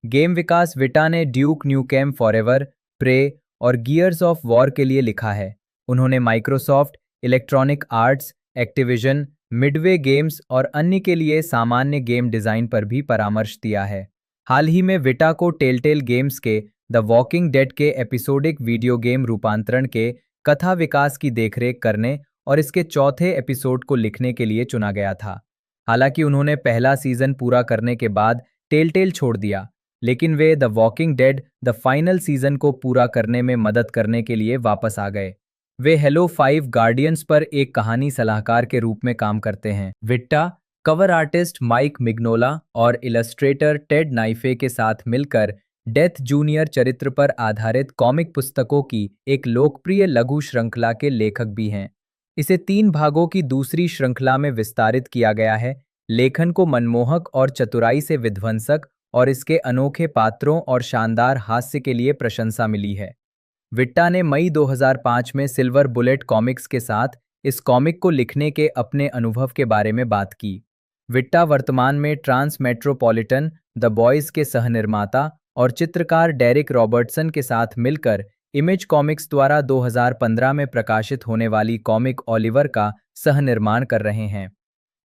गेम विकास विटा ने ड्यूक न्यूकेम फॉरएवर, प्रे और गियर्स ऑफ वॉर के लिए लिखा है। उन्होंने Microsoft, electronic arts, Activision, Midway games और अन्य के लिए सामान्य गेम डिजाइन पर भी परामर्श दिया है। हाल ही में विटा को टेलटेल गेम्स के द वॉकिंग डेड के एपिसोडिक वीडियो गेम रूपांतरण के कथा विकास की देखरेख करने और इसके चौथे एपिसोड को लिखने के लिए चुना गया था। हालांकि उन्होंने पहला सीजन पूरा करने के बाद टेलटेल छोड़ दिया, लेकिन way the walking dead the final season को पूरा करने में मदद करने के लिए वापस आ गए। वे हेलो 5 गार्डियंस पर एक कहानी सलाहकार के रूप में काम करते हैं। विट्टा कवर आर्टिस्ट माइक मिग्नोला और इलस्ट्रेटर टेड नाइफे के साथ मिलकर डेथ जूनियर चरित्र पर आधारित कॉमिक पुस्तकों की एक लोकप्रिय लघु श्रृंखला के लेखक भी हैं। इसे 3 भागों की दूसरी श्रृंखला में विस्तारित किया गया है। लेखन को मनमोहक और चतुराई से विध्वंसक और इसके अनोखे पात्रों और शानदार हास्य के लिए प्रशंसा मिली है। विट्टा ने मई 2005 में सिल्वर बुलेट कॉमिक्स के साथ इस कॉमिक को लिखने के अपने अनुभव के बारे में बात की। विट्टा वर्तमान में ट्रांस मेट्रोपॉलिटन द बॉयज के सहनिर्माता और चित्रकार डेरिक रॉबर्टसन के साथ मिलकर इमेज कॉमिक्स द्वारा 2015 में प्रकाशित होने वाली कॉमिक ओलिवर का सहनिर्माण कर रहे हैं।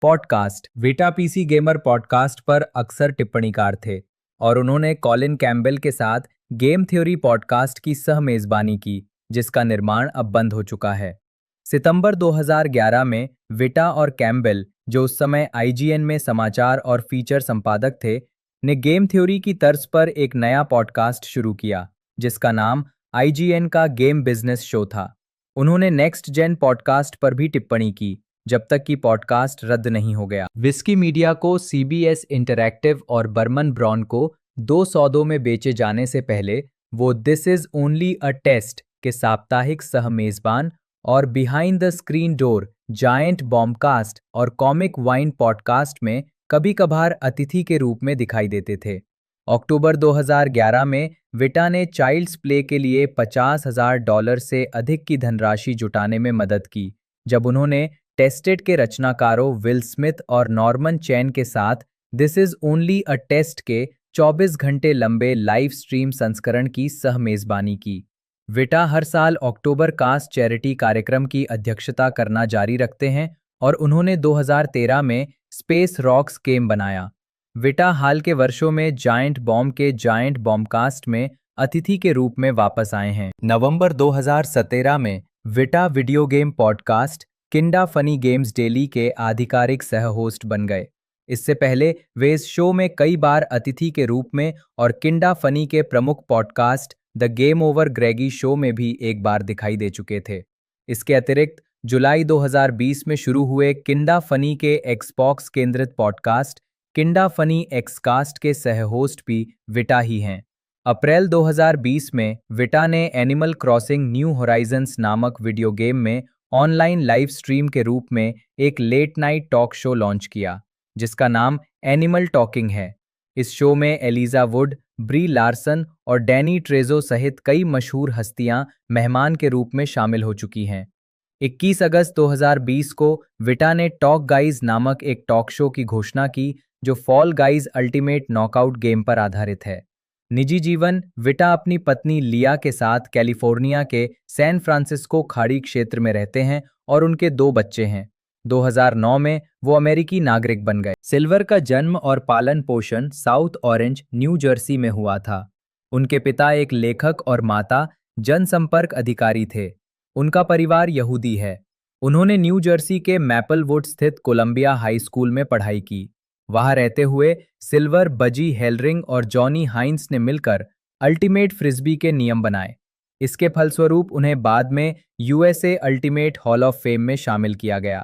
पॉडकास्ट विटा पीसी गेमर पॉडकास्ट पर अक्सर टिप्पणीकार थे और उन्होंने कॉलिन कैम्बेल के साथ गेम थ्योरी पॉडकास्ट की सह-मेजबानी की, जिसका निर्माण अब बंद हो चुका है। सितंबर 2011 में विटा और कैम्बेल, जो उस समय IGN में समाचार और फीचर संपादक थे, ने गेम थ्योरी की तर्ज पर एक नया पॉडकास्ट शुरू किया, जिसका नाम IGN का गेम बिजनेस शो था। उन्होंने नेक्स्ट जेन पॉडकास्ट पर भी टिप्पणी की, जब तक कि पॉडकास्ट रद्द नहीं हो गया। विस्की मीडिया को CBS इंटरैक्टिव और बर्मन ब्राउन को 2 सौदों में बेचे जाने से पहले वो this is only a test के साप्ताहिक सह-मेजबान और behind the screen door, giant bombcast और कॉमिक वाइन पॉडकास्ट में कभी-कभार अतिथि के रूप में दिखाई देते थे। अक्टूबर 2011 में विटा ने चाइल्ड्स प्ले के लिए $50,000 से अधिक की धनराशि जुटाने में मदद की, जब उन्होंने टेस्टेड के रचनाकारों विल स्मिथ और नॉर्मन चैन के साथ this is only a test के 24 घंटे लंबे लाइव स्ट्रीम संस्करण की सह-मेजबानी की। विटा हर साल अक्टूबर कास्ट चैरिटी कार्यक्रम की अध्यक्षता करना जारी रखते हैं और उन्होंने 2013 में स्पेस रॉक्स गेम बनाया। विटा हाल के वर्षों में जायंट बॉम्ब के जायंट बॉम्बकास्ट में अतिथि के रूप में वापस आए हैं। नवंबर 2017 में Vita video game podcast kinda funny games daily के आधिकारिक सह होस्ट बन गए। इससे पहले वे इस शो में कई बार अतिथि के रूप में और किंडा फनी के प्रमुख podcast the game over greggy show में भी एक बार दिखाई दे चुके थे। इसके अतिरिक्त जुलाई 2020 में शुरू हुए किंडा फनी के एक्सबॉक्स केंद्रित पॉडकास्ट किंडा फनी एक्सकास्ट के सह होस्ट भी विटा ही हैं। अप्रैल 2020 में विटा ने एनिमल क्रॉसिंग न्यू होराइजन्स नामक वीडियो गेम में ऑनलाइन लाइव स्ट्रीम के रूप में एक late night talk show launch किया, जिसका नाम एनिमल टॉकिंग है। इस शो में एलिजा वुड, ब्री लार्सन और डैनी ट्रेजो सहित कई मशहूर हस्तियां मेहमान के रूप में शामिल हो चुकी हैं। 21 अगस्त 2020 को विटा ने टॉक गाइज नामक एक टॉक शो की घोषणा की, जो fall guys ultimate knockout game पर आधारित है। निजी जीवन विटा अपनी पत्नी लिया के साथ कैलिफोर्निया के सैन फ्रांसिस्को खाड़ी क्षेत्र में रहते हैं और उनके 2 बच्चे हैं। 2009 में वो अमेरिकी नागरिक बन गए। सिल्वर का जन्म और पालन पोषण साउथ ऑरेंज, न्यू जर्सी में हुआ था। उनके पिता एक लेखक और माता जनसंपर्क अधिकारी थे। उनका परिवार यहूदी है। उन्होंने न्यू जर्सी के मैपलवुड स्थित कोलंबिया हाई स्कूल में पढ़ाई की। वहां रहते हुए सिल्वर, बजी हेलरिंग और जॉनी हाइंस ने मिलकर अल्टीमेट फ्रिस्बी के नियम बनाए। इसके फलस्वरूप उन्हें बाद में USA ultimate hall of fame में शामिल किया गया।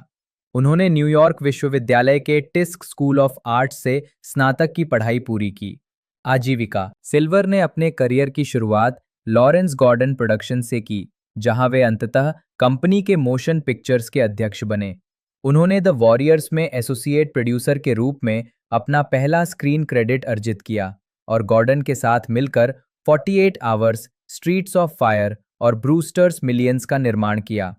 उन्होंने न्यूयॉर्क विश्वविद्यालय के टिस्क स्कूल ऑफ आर्ट्स से स्नातक की पढ़ाई पूरी की। आजीविका। सिल्वर ने अपने करियर की शुरुआत लॉरेंस गॉर्डन प्रोडक्शन से की, जहां वे अंततः कंपनी के मोशन पिक्चर्स के अध्यक्ष बने। उन्होंने द वॉरियर्स में एसोसिएट प्रोड्यूसर के रूप में अपना पहला स्क्रीन क्रेडिट अर्जित किया और गॉर्डन के साथ मिलकर 48 आवर्स, स्ट्रीट्स ऑफ फायर और ब्रूस्टर्स मिलियंस का निर्माण किया।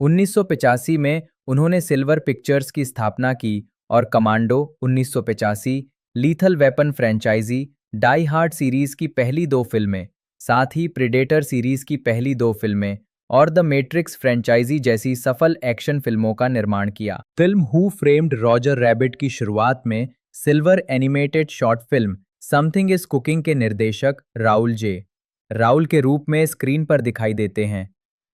1985 में उन्होंने सिल्वर पिक्चर्स की स्थापना की और Commando 1985, Lethal Weapon franchise, Die Hard series की पहली 2 फिल्में, साथ ही प्रेडेटर सीरीज की पहली 2 फिल्में और द मैट्रिक्स फ्रेंचाइजी जैसी सफल एक्शन फिल्मों का निर्माण किया। Film who framed Roger rabbit की शुरुआत में silver animated short film something is cooking के निर्देशक राउल के रूप में स्क्रीन पर दिखाई देते हैं।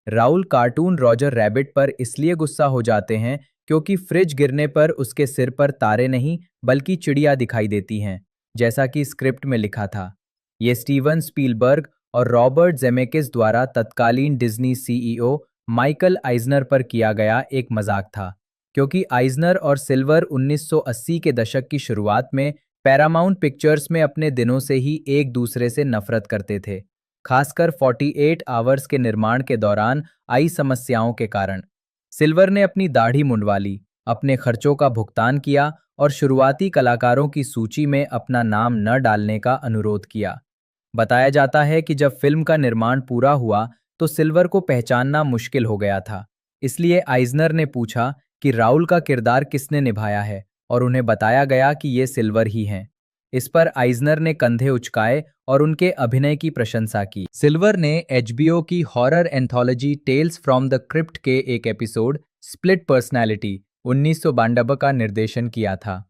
राउल कार्टून रॉजर रैबिट पर इसलिए गुस्सा हो जाते हैं क्योंकि फ्रिज गिरने पर उसके सिर पर तारे नहीं बल्कि चिड़िया दिखाई देती हैं, जैसा कि स्क्रिप्ट में लिखा था। ये स्टीवन स्पीलबर्ग और रॉबर्ट जेमेकिस द्वारा तत्कालीन डिज्नी सीईओ माइकल आइजनर पर किया गया एक मजाक था, क्योंकि आइजनर और सिल्वर 1980 के दशक की शुरुआत में पैरामाउंट पिक्चर्स में अपने दिनों से ही एक दूसरे से नफरत करते थे, खासकर 48 आवर्स के निर्माण के दौरान आई समस्याओं के कारण। सिल्वर ने अपनी दाढ़ी मुंडवा ली, अपने खर्चों का भुगतान किया और शुरुआती कलाकारों की सूची में अपना नाम न डालने का अनुरोध किया। बताया जाता है कि जब फिल्म का निर्माण पूरा हुआ तो सिल्वर को पहचानना मुश्किल हो गया था, इसलिए आइजनर ने पूछा कि राउल का किरदार किसने निभाया है और उन्हें बताया गया कि ये सिल्वर ही हैं। इस पर आइजनर ने कंधे उचकाए और उनके अभिनय की प्रशंसा की। सिल्वर ने एचबीओ की horror anthology Tales from the Crypt के एक एपिसोड स्प्लिट पर्सनैलिटी 1992 का निर्देशन किया था।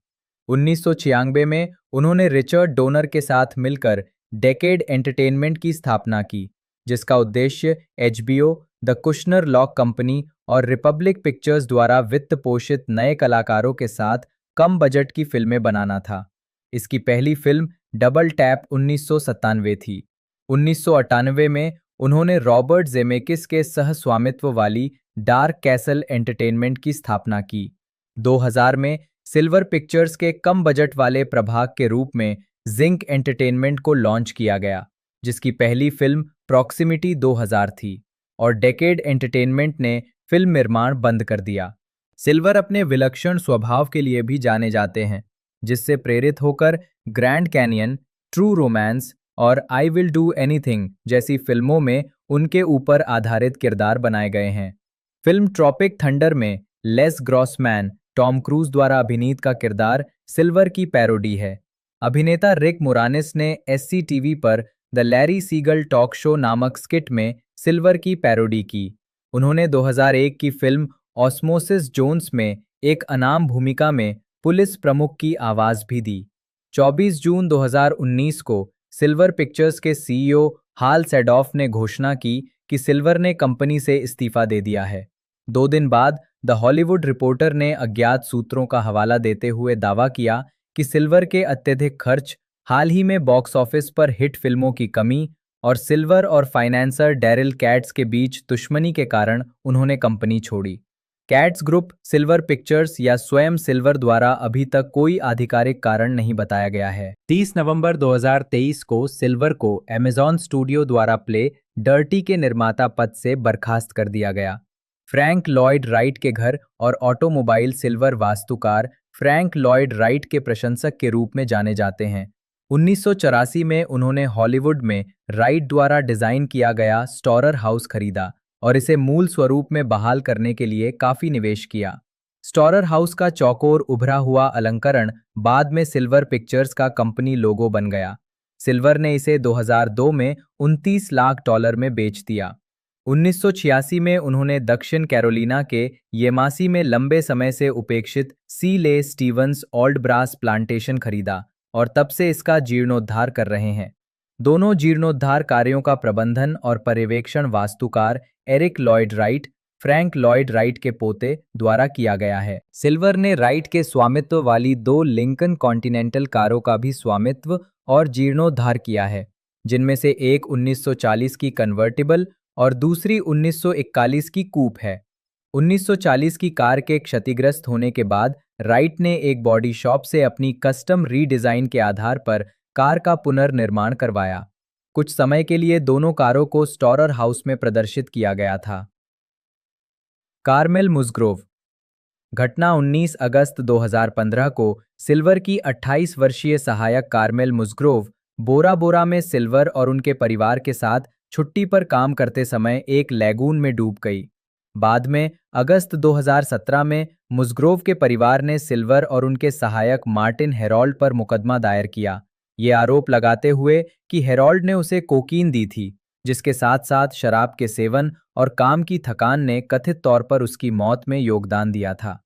1996 में उन्होंने रिचर्ड डोनर के साथ मिलकर डेकेड एंटरटेनमेंट की स्थापना की, जिसका उद्देश्य HBO, the Kushner lock company और रिपब्लिक पिक्चर्स द्वारा वित्त पोषित नए कलाकारों के साथ कम बजट की फिल्में बनाना था। इसकी पहली फिल्म डबल टैप 1997 थी। 1998 में उन्होंने रॉबर्ट जेमेकिस के सह स्वामित्व वाली डार्क कैसल एंटरटेनमेंट की स्थापना की। 2000 में सिल्वर पिक्चर्स के कम बजट वाले प्रभाग के रूप में जिंक एंटरटेनमेंट को लॉन्च किया गया, जिसकी पहली फिल्म प्रॉक्सिमिटी 2000 थी और डेकेड एंटरटेनमेंट ने फिल्म निर्माण बंद कर दिया। सिल्वर अपने विलक्षण स्वभाव के लिए भी जाने जाते हैं, जिससे प्रेरित होकर ग्रैंड कैनियन, ट्रू रोमांस और आई विल डू एनीथिंग जैसी फिल्मों में उनके ऊपर आधारित किरदार बनाए गए हैं। फिल्म ट्रॉपिक थंडर में लेस ग्रॉसमैन, टॉम क्रूज द्वारा अभिनीत का किरदार सिल्वर की पैरोडी है। अभिनेता रिक मोरानिस ने SCTV पर the Larry Siegel talk show नामक स्किट में सिल्वर की पैरोडी की। उन्होंने 2001 की फिल्म ऑस्मोसिस जोन्स में एक अनाम भूमिका में पुलिस प्रमुख की आवाज भी दी। 24 जून 2019 को सिल्वर पिक्चर्स के CEO हाल सैडॉफ ने घोषणा की कि सिल्वर ने कंपनी से इस्तीफा दे दिया है। 2 दिन बाद द हॉलीवुड रिपोर्टर ने अज्ञात सूत्रों का हवाला देते हुए दावा किया कि सिल्वर के अत्यधिक खर्च, हाल ही में बॉक्स ऑफिस पर हिट फिल्मों की कमी और सिल्वर और फाइनेंसर डेरिल कैट्स के बीच दुश्मनी के कारण उन्होंने कंपनी छोड़ी। कैट्स ग्रुप, सिल्वर पिक्चर्स या स्वयं सिल्वर द्वारा अभी तक कोई आधिकारिक कारण नहीं बताया गया है। 30 नवंबर 2023 को सिल्वर को अमेज़न स्टूडियो द्वारा प्ले डर्टी के निर्माता पद से बर्खास्त कर दिया गया। फ्रैंक लॉयड राइट के घर और ऑटोमोबाइल सिल्वर वास्तुकार फ्रैंक लॉयड राइट के प्रशंसक के रूप में जाने जाते हैं। 1984 में उन्होंने हॉलीवुड में राइट द्वारा डिजाइन किया गया स्टोरर हाउस खरीदा और इसे मूल स्वरूप में बहाल करने के लिए काफी निवेश किया। स्टोरर हाउस का चौकोर उभरा हुआ अलंकरण बाद में सिल्वर पिक्चर्स का कंपनी लोगो बन गया। सिल्वर ने इसे 2002 में $29 लाख में बेच दिया। 1986 में उन्होंने दक्षिण कैरोलिना के येमासी में लंबे समय से उपेक्षित सी ले स्टीवंस ओल्ड ब्रास प्लांटेशन खरीदा और तब से इसका जीर्णोद्धार कर रहे हैं। दोनों जीर्णोद्धार कार्यों का प्रबंधन और पर्यवेक्षण वास्तुकार Eric Lloyd Wright, Frank Lloyd Wright के पोते द्वारा किया गया है। सिल्वर ने राइट के स्वामित्व वाली 2 लिंकन कॉन्टिनेंटल कारों का भी स्वामित्व और जीर्णोद्धार किया है। जिनमें से एक 1940 की कन्वर्टिबल और दूसरी 1941 की कूप है। 1940 की कार के क्षतिग्रस्त होने के बाद राइट ने एक बॉडी शॉप से अपनी कस्टम रीडिज़ाइन के आधार पर कार का पुनर्निर्माण करवाया। कुछ समय के लिए दोनों कारों को स्टोरर हाउस में प्रदर्शित किया गया था। कार्मेल मुज़ग्रोव। घटना 19 अगस्त 2015 को सिल्वर की 28 वर्षीय सहायक कार्मेल मुज़ग्रोव बोरा बोरा में सिल्वर और उनके परिवार के साथ छुट्टी पर काम करते समय एक लैगून में डूब गई। बाद में अगस्त 2017 में मुज़ग्रोव के परिवार ने सिल्वर और उनके सहायक मार्टिन हेरोल्ड पर मुकदमा दायर किया, ये आरोप लगाते हुए कि हेरोल्ड ने उसे कोकीन दी थी, जिसके साथ साथ शराब के सेवन और काम की थकान ने कथित तौर पर उसकी मौत में योगदान दिया था।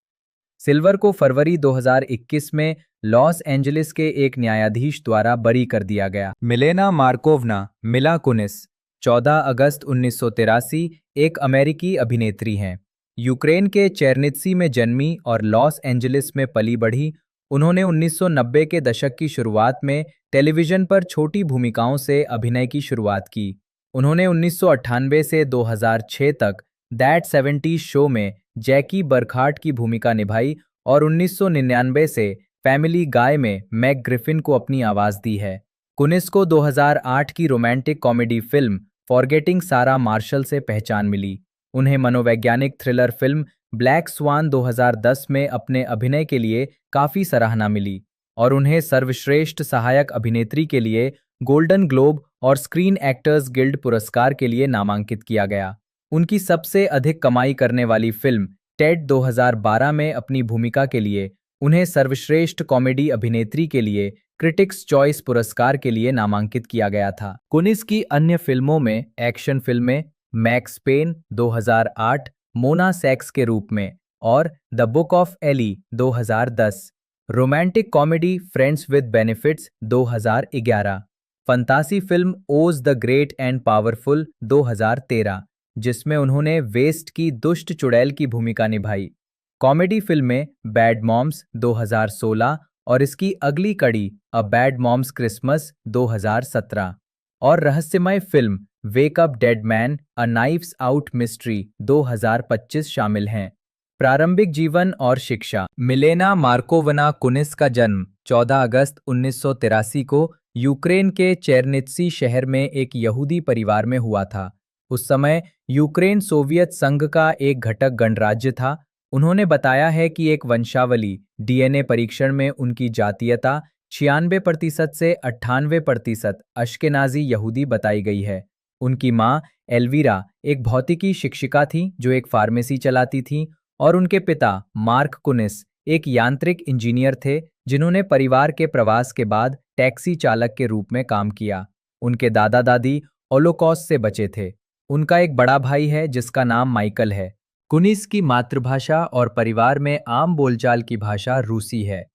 सिल्वर को फरवरी 2021 में लॉस एंजलिस के एक न्यायाधीश द्वारा बरी कर दिया गया। मिलेना मार्कोवना मिला कुनिस 14 अगस्त 1983 एक अमेरिकी अभिनेत्री हैं। यूक्रेन के चेरनित्सी में जन्मी और लॉस एंजलिस में पली बढ़ी, उन्होंने 1990 के दशक की शुरुआत में टेलीविजन पर छोटी भूमिकाओं से अभिनय की शुरुआत की। उन्होंने 1998 से 2006 तक दैट 70 शो में जैकी बर्खाट की भूमिका निभाई और 1999 से फैमिली गाय में मैग ग्रिफिन को अपनी आवाज दी है। कुनिस को 2008 की रोमांटिक कॉमेडी फिल्म फॉरगेटिंग सारा मार्शल से पहचान मिली। उन्हें मनोवैज्ञानिक थ्रिलर फिल्म ब्लैक स्वान 2010 में अपने अभिनय के लिए काफी सराहना मिली और उन्हें सर्वश्रेष्ठ सहायक अभिनेत्री के लिए गोल्डन ग्लोब और स्क्रीन एक्टर्स गिल्ड पुरस्कार के लिए नामांकित किया गया। उनकी सबसे अधिक कमाई करने वाली फिल्म टेड 2012 में अपनी भूमिका के लिए उन्हें सर्वश्रेष्ठ कॉमेडी अभिनेत्री के लिए क्रिटिक्स चॉइस पुरस्कार के लिए नामांकित किया गया था। कुनिस की अन्य फिल्मों में एक्शन फिल्में मैक्स पेन 2008, मोना सेक्स के रूप में और the book of Eli 2010, romantic comedy Friends with Benefits 2011, फंतासी film Oz the great and powerful 2013, जिसमें उन्होंने वेस्ट की दुष्ट चुड़ैल की भूमिका निभाई, कॉमेडी फिल्में बैड मॉम्स 2016 और इसकी अगली कड़ी अ बैड मॉम्स क्रिसमस 2017 और रहस्यमय film wake up dead man अ नाइफ्स आउट मिस्ट्री 2025 शामिल हैं। प्रारंभिक जीवन और शिक्षा। मिलेना मार्कोवना कुनिस का जन्म 14 अगस्त 1983 को यूक्रेन के चेरनित्सी शहर में एक यहूदी परिवार में हुआ था। उस समय यूक्रेन सोवियत संघ का एक घटक गणराज्य था। उन्होंने बताया है कि एक वंशावली डीएनए परीक्षण में उनकी जातीयता 96% से 98% अश्केनाजी यहूदी बताई गई है। उनकी मां एल्वीरा एक भौतिकी शिक्षिका थी जो एक फार्मेसी चलाती थी और उनके पिता मार्क कुनिस एक यांत्रिक इंजीनियर थे जिन्होंने परिवार के प्रवास के बाद टैक्सी चालक के रूप में काम किया। उनके दादा दादी होलोकॉस्ट से बचे थे। उनका एक बड़ा भाई है जिसका नाम माइकल है। कुनिस की मातृभाषा और परिवार में आम बोलचाल की भाषा रूसी है।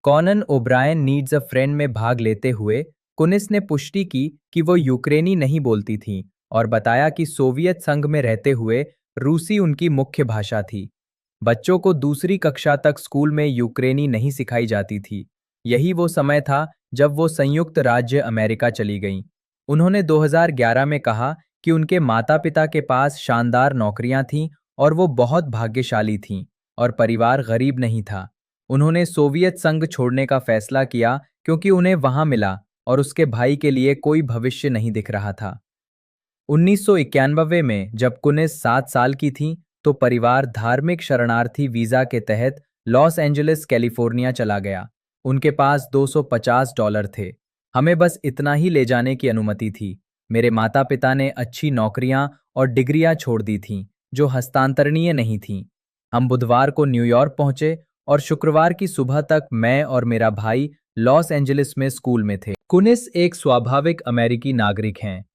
Conan O'Brien needs a friend में भाग लेते हुए कुनिस ने पुष्टि की कि वो यूक्रेनी नहीं बोलती थीं और बताया कि सोवियत संघ में रहते हुए रूसी उनकी मुख्य भाषा थी। बच्चों को दूसरी कक्षा तक स्कूल में यूक्रेनी नहीं सिखाई जाती थी। यही वो समय था जब वो संयुक्त राज्य अमेरिका चली गईं। उन्होंने 2011 में कहा कि उनके माता-पिता के पास शानदार नौकरियां थीं और वो बहुत भाग्यशाली थीं और परिवार गरीब नहीं था। उन्होंने सोवियत संघ छोड़ने का फैसला किया क्योंकि उन्हें वहां मिला और उसके भाई के लिए कोई भविष्य नहीं दिख रहा था। 1991 में जब कुनिस 7 साल की थीं, तो परिवार धार्मिक शरणार्थी वीजा के तहत लॉस एंजलिस कैलिफोर्निया चला गया। उनके पास $250 थे। हमें बस इतना ही ले जाने की अनुमति थी। मेरे माता पिता ने अच्छी नौकरियां और डिग्रियां छोड़ दी थीं जो हस्तांतरणीय नहीं थीं। हम बुधवार को न्यूयॉर्क पहुंचे और शुक्रवार की सुबह तक मैं और मेरा भाई लॉस एंजलिस में स्कूल में थे। कुनिस एक स्वाभाविक अमेरिकी नागरिक हैं।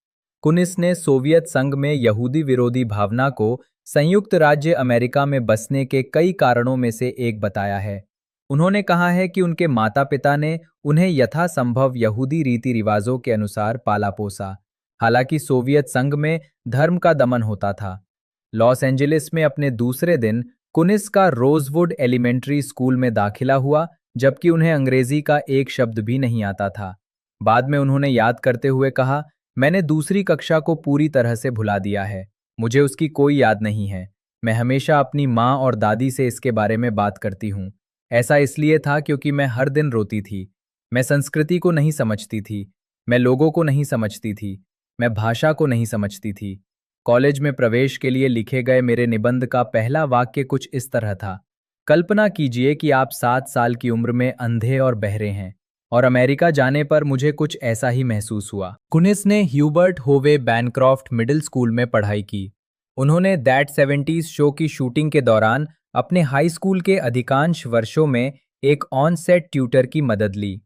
कुनिस ने सोवियत संघ में यहूदी विरोधी भावना को संयुक्त राज्य अमेरिका में बसने के कई कारणों में से एक बताया है। उन्होंने कहा है कि उनके माता पिता ने उन्हें यथासंभव यहूदी रीति रिवाजों के अनुसार पाला पोसा, हालांकि सोवियत संघ में धर्म का दमन होता था। लॉस एंजलिस में अपने दूसरे दिन कुनिस का रोजवुड एलिमेंट्री स्कूल में दाखिला हुआ, जबकि उन्हें अंग्रेजी का एक शब्द भी नहीं आता था। बाद में उन्होंने याद करते हुए कहा, मैंने दूसरी कक्षा को पूरी तरह से भुला दिया है। मुझे उसकी कोई याद नहीं है। मैं हमेशा अपनी माँ और दादी से इसके बारे में बात करती हूँ। ऐसा इसलिए था क्योंकि मैं हर दिन रोती थी। मैं संस्कृति को नहीं समझती थी। मैं लोगों को नहीं समझती थी। मैं भाषा को नहीं समझती थी। कॉलेज में प्रवेश के लिए लिखे गए मेरे निबंध का पहला वाक्य कुछ इस तरह था। कल्पना कीजिए कि आप 7 साल की उम्र में अंधे और बहरे हैं और अमेरिका जाने पर मुझे कुछ ऐसा ही महसूस हुआ। कुनिस ने ह्यूबर्ट होवे बैनक्रॉफ्ट मिडिल स्कूल में पढ़ाई की। उन्होंने दैट 70s शो की शूटिंग के दौरान अपने हाई स्कूल के अधिकांश वर्षों में एक ऑन सेट ट्यूटर की मदद ली।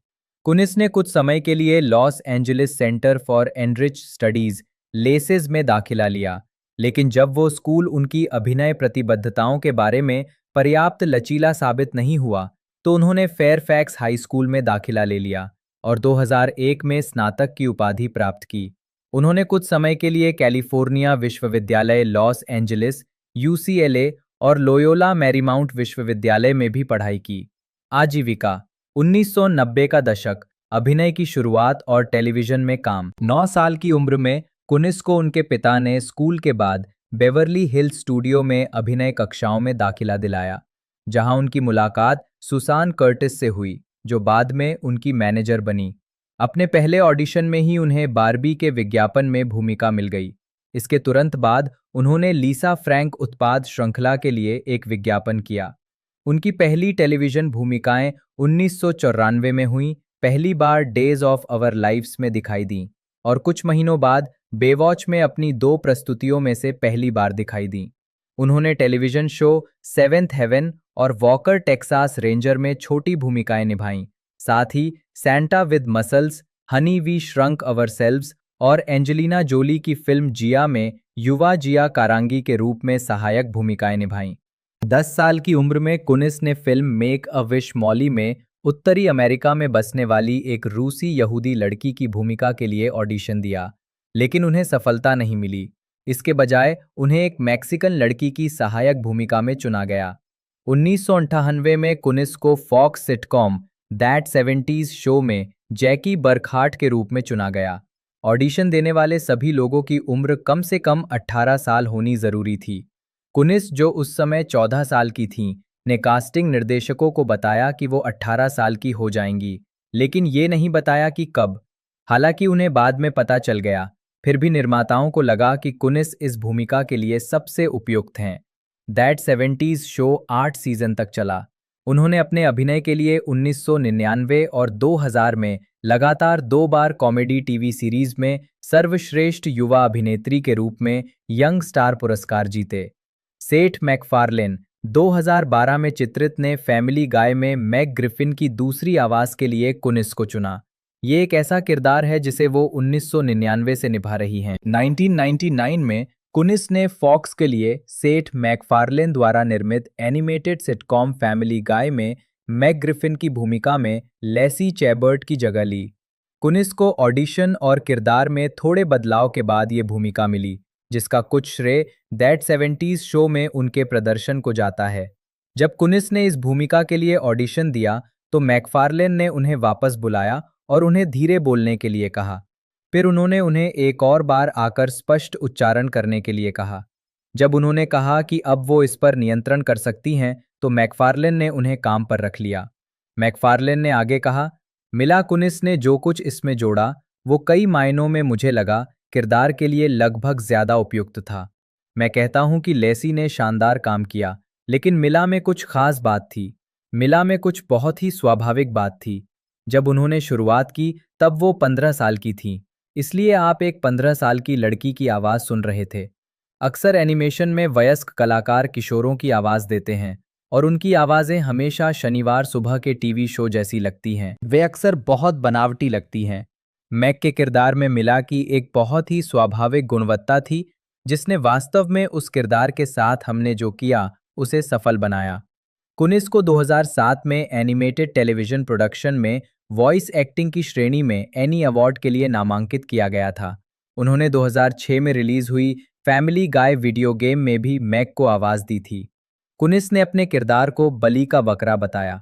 कुनिस ने कुछ समय के लिए Los Angeles Center for enrich studies LACES में दाखिला लिया, लेकिन जब वो स्कूल उनकी अभिनय प्रतिबद्धताओं के बारे में पर्याप्त लचीला साबित नहीं हुआ, तो उन्होंने फेयरफैक्स हाई स्कूल में दाखिला ले लिया और 2001 में स्नातक की उपाधि प्राप्त की। उन्होंने कुछ समय के लिए कैलिफोर्निया विश्वविद्यालय लॉस एंजलिस, यूसीएलए और लोयोला मैरीमाउंट विश्वविद्यालय में भी पढ़ाई की। आजीविका 1990 का दशक, अभिनय की शुरुआत और टेलीविजन में काम। 9 साल की उम्र में कुनिस को उनके पिता ने स्कूल के बाद बेवर्ली हिल्स स्टूडियो में अभिनय कक्षाओं में दाखिला दिलाया, जहां उनकी मुलाकात सुसान कर्टिस से हुई, जो बाद में उनकी मैनेजर बनी। अपने पहले ऑडिशन में ही उन्हें बारबी के विज्ञापन में भूमिका मिल गई। इसके तुरंत बाद उन्होंने लीसा फ्रैंक उत्पाद श्रृंखला के लिए एक विज्ञापन किया। उनकी पहली टेलीविजन भूमिकाएं 1994 में हुईं, पहली बार डेज ऑफ अवर लाइव्स में दिखाई दीं और कुछ महीनों बाद बेवॉच में अपनी 2 प्रस्तुतियों में से पहली बार दिखाई दीं। उन्होंने टेलीविजन शो सेवेंथ हेवन और वॉकर टेक्सास रेंजर में छोटी भूमिकाएं निभाईं। साथ ही Santa with muscles, honey we shrunk ourselves और एंजेलिना जोली की फिल्म जिया में युवा जिया कारांगी के रूप में सहायक भूमिकाएं निभाईं। 10 साल की उम्र में कुनिस ने film make a wish Molly में उत्तरी अमेरिका में बसने वाली एक रूसी यहूदी लड़की की भूमिका के लिए ऑडिशन दिया, लेकिन उन्हें सफलता नहीं मिली। इसके बजाय उन्हें एक मैक्सिकन लड़की की सहायक भूमिका में चुना गया। 1998 में कुनिस को fox sitcom that 70s show में जैकी बर्कहार्ट के रूप में चुना गया। ऑडिशन देने वाले सभी लोगों की उम्र कम से कम 18 साल होनी जरूरी थी। कुनिस, जो उस समय 14 साल की थीं, ने कास्टिंग निर्देशकों को बताया कि वो 18 साल की हो जाएंगी, लेकिन ये नहीं बताया कि कब। हालांकि उन्हें बाद में पता चल गया, फिर भी निर्माताओं को लगा कि कुनिस इस भूमिका के लिए सबसे उपयुक्त हैं। दैट 70s शो 8 सीजन तक चला। उन्होंने अपने अभिनय के लिए 1999 और 2000 में लगातार 2 बार कॉमेडी टीवी सीरीज में सर्वश्रेष्ठ युवा अभिनेत्री के रूप में यंग स्टार पुरस्कार जीते। सेठ मैकफार्लेन 2012 में चित्रित ने फैमिली गाय में मैग ग्रिफिन की दूसरी आवाज के लिए कुनिस को चुना। ये एक ऐसा किरदार है जिसे वो 1999 से निभा रही हैं। 1999 में कुनिस ने फॉक्स के लिए सेठ मैकफार्लेन द्वारा निर्मित एनिमेटेड सिटकॉम फैमिली गाय में मैग ग्रिफिन की भूमिका में लेसी चैबर्ट की जगह ली। कुनिस को ऑडिशन और किरदार में थोड़े बदलाव के बाद ये भूमिका मिली, जिसका कुछ श्रेय दैट 70s शो में उनके प्रदर्शन को जाता है। जब कुनिस ने इस भूमिका के लिए ऑडिशन दिया, तो मैकफार्लेन ने उन्हें वापस बुलाया और उन्हें धीरे बोलने के लिए कहा। फिर उन्होंने उन्हें एक और बार आकर स्पष्ट उच्चारण करने के लिए कहा। जब उन्होंने कहा कि अब वो इस पर नियंत्रण कर सकती हैं, तो मैकफार्लेन ने उन्हें काम पर रख लिया। मैकफार्लेन ने आगे कहा, मिला कुनिस ने जो कुछ इसमें जोड़ा, वो कई मायनों में मुझे लगा किरदार के लिए लगभग ज्यादा उपयुक्त था। मैं कहता हूं कि लेसी ने शानदार काम किया, लेकिन मिला में कुछ खास बात थी। मिला में कुछ बहुत ही स्वाभाविक बात थी। जब उन्होंने शुरुआत की, तब वो 15 साल की थीं, इसलिए आप एक 15 साल की लड़की की आवाज सुन रहे थे। अक्सर एनिमेशन में वयस्क कलाकार किशोरों की आवाज देते हैं और उनकी आवाजें हमेशा शनिवार सुबह के टीवी शो जैसी लगती हैं। वे अक्सर बहुत बनावटी लगती हैं। मैक के किरदार में मिला की एक बहुत ही स्वाभाविक गुणवत्ता थी, जिसने वास्तव में उस किरदार के साथ हमने जो किया उसे सफल बनाया। कुनिस को 2007 में एनिमेटेड टेलीविजन प्रोडक्शन में वॉइस एक्टिंग की श्रेणी में एनी अवार्ड के लिए नामांकित किया गया था। उन्होंने 2006 में रिलीज हुई फैमिली गाय वीडियो गेम में भी मैक को आवाज दी थी। कुनिस ने अपने किरदार को बली का बकरा बताया।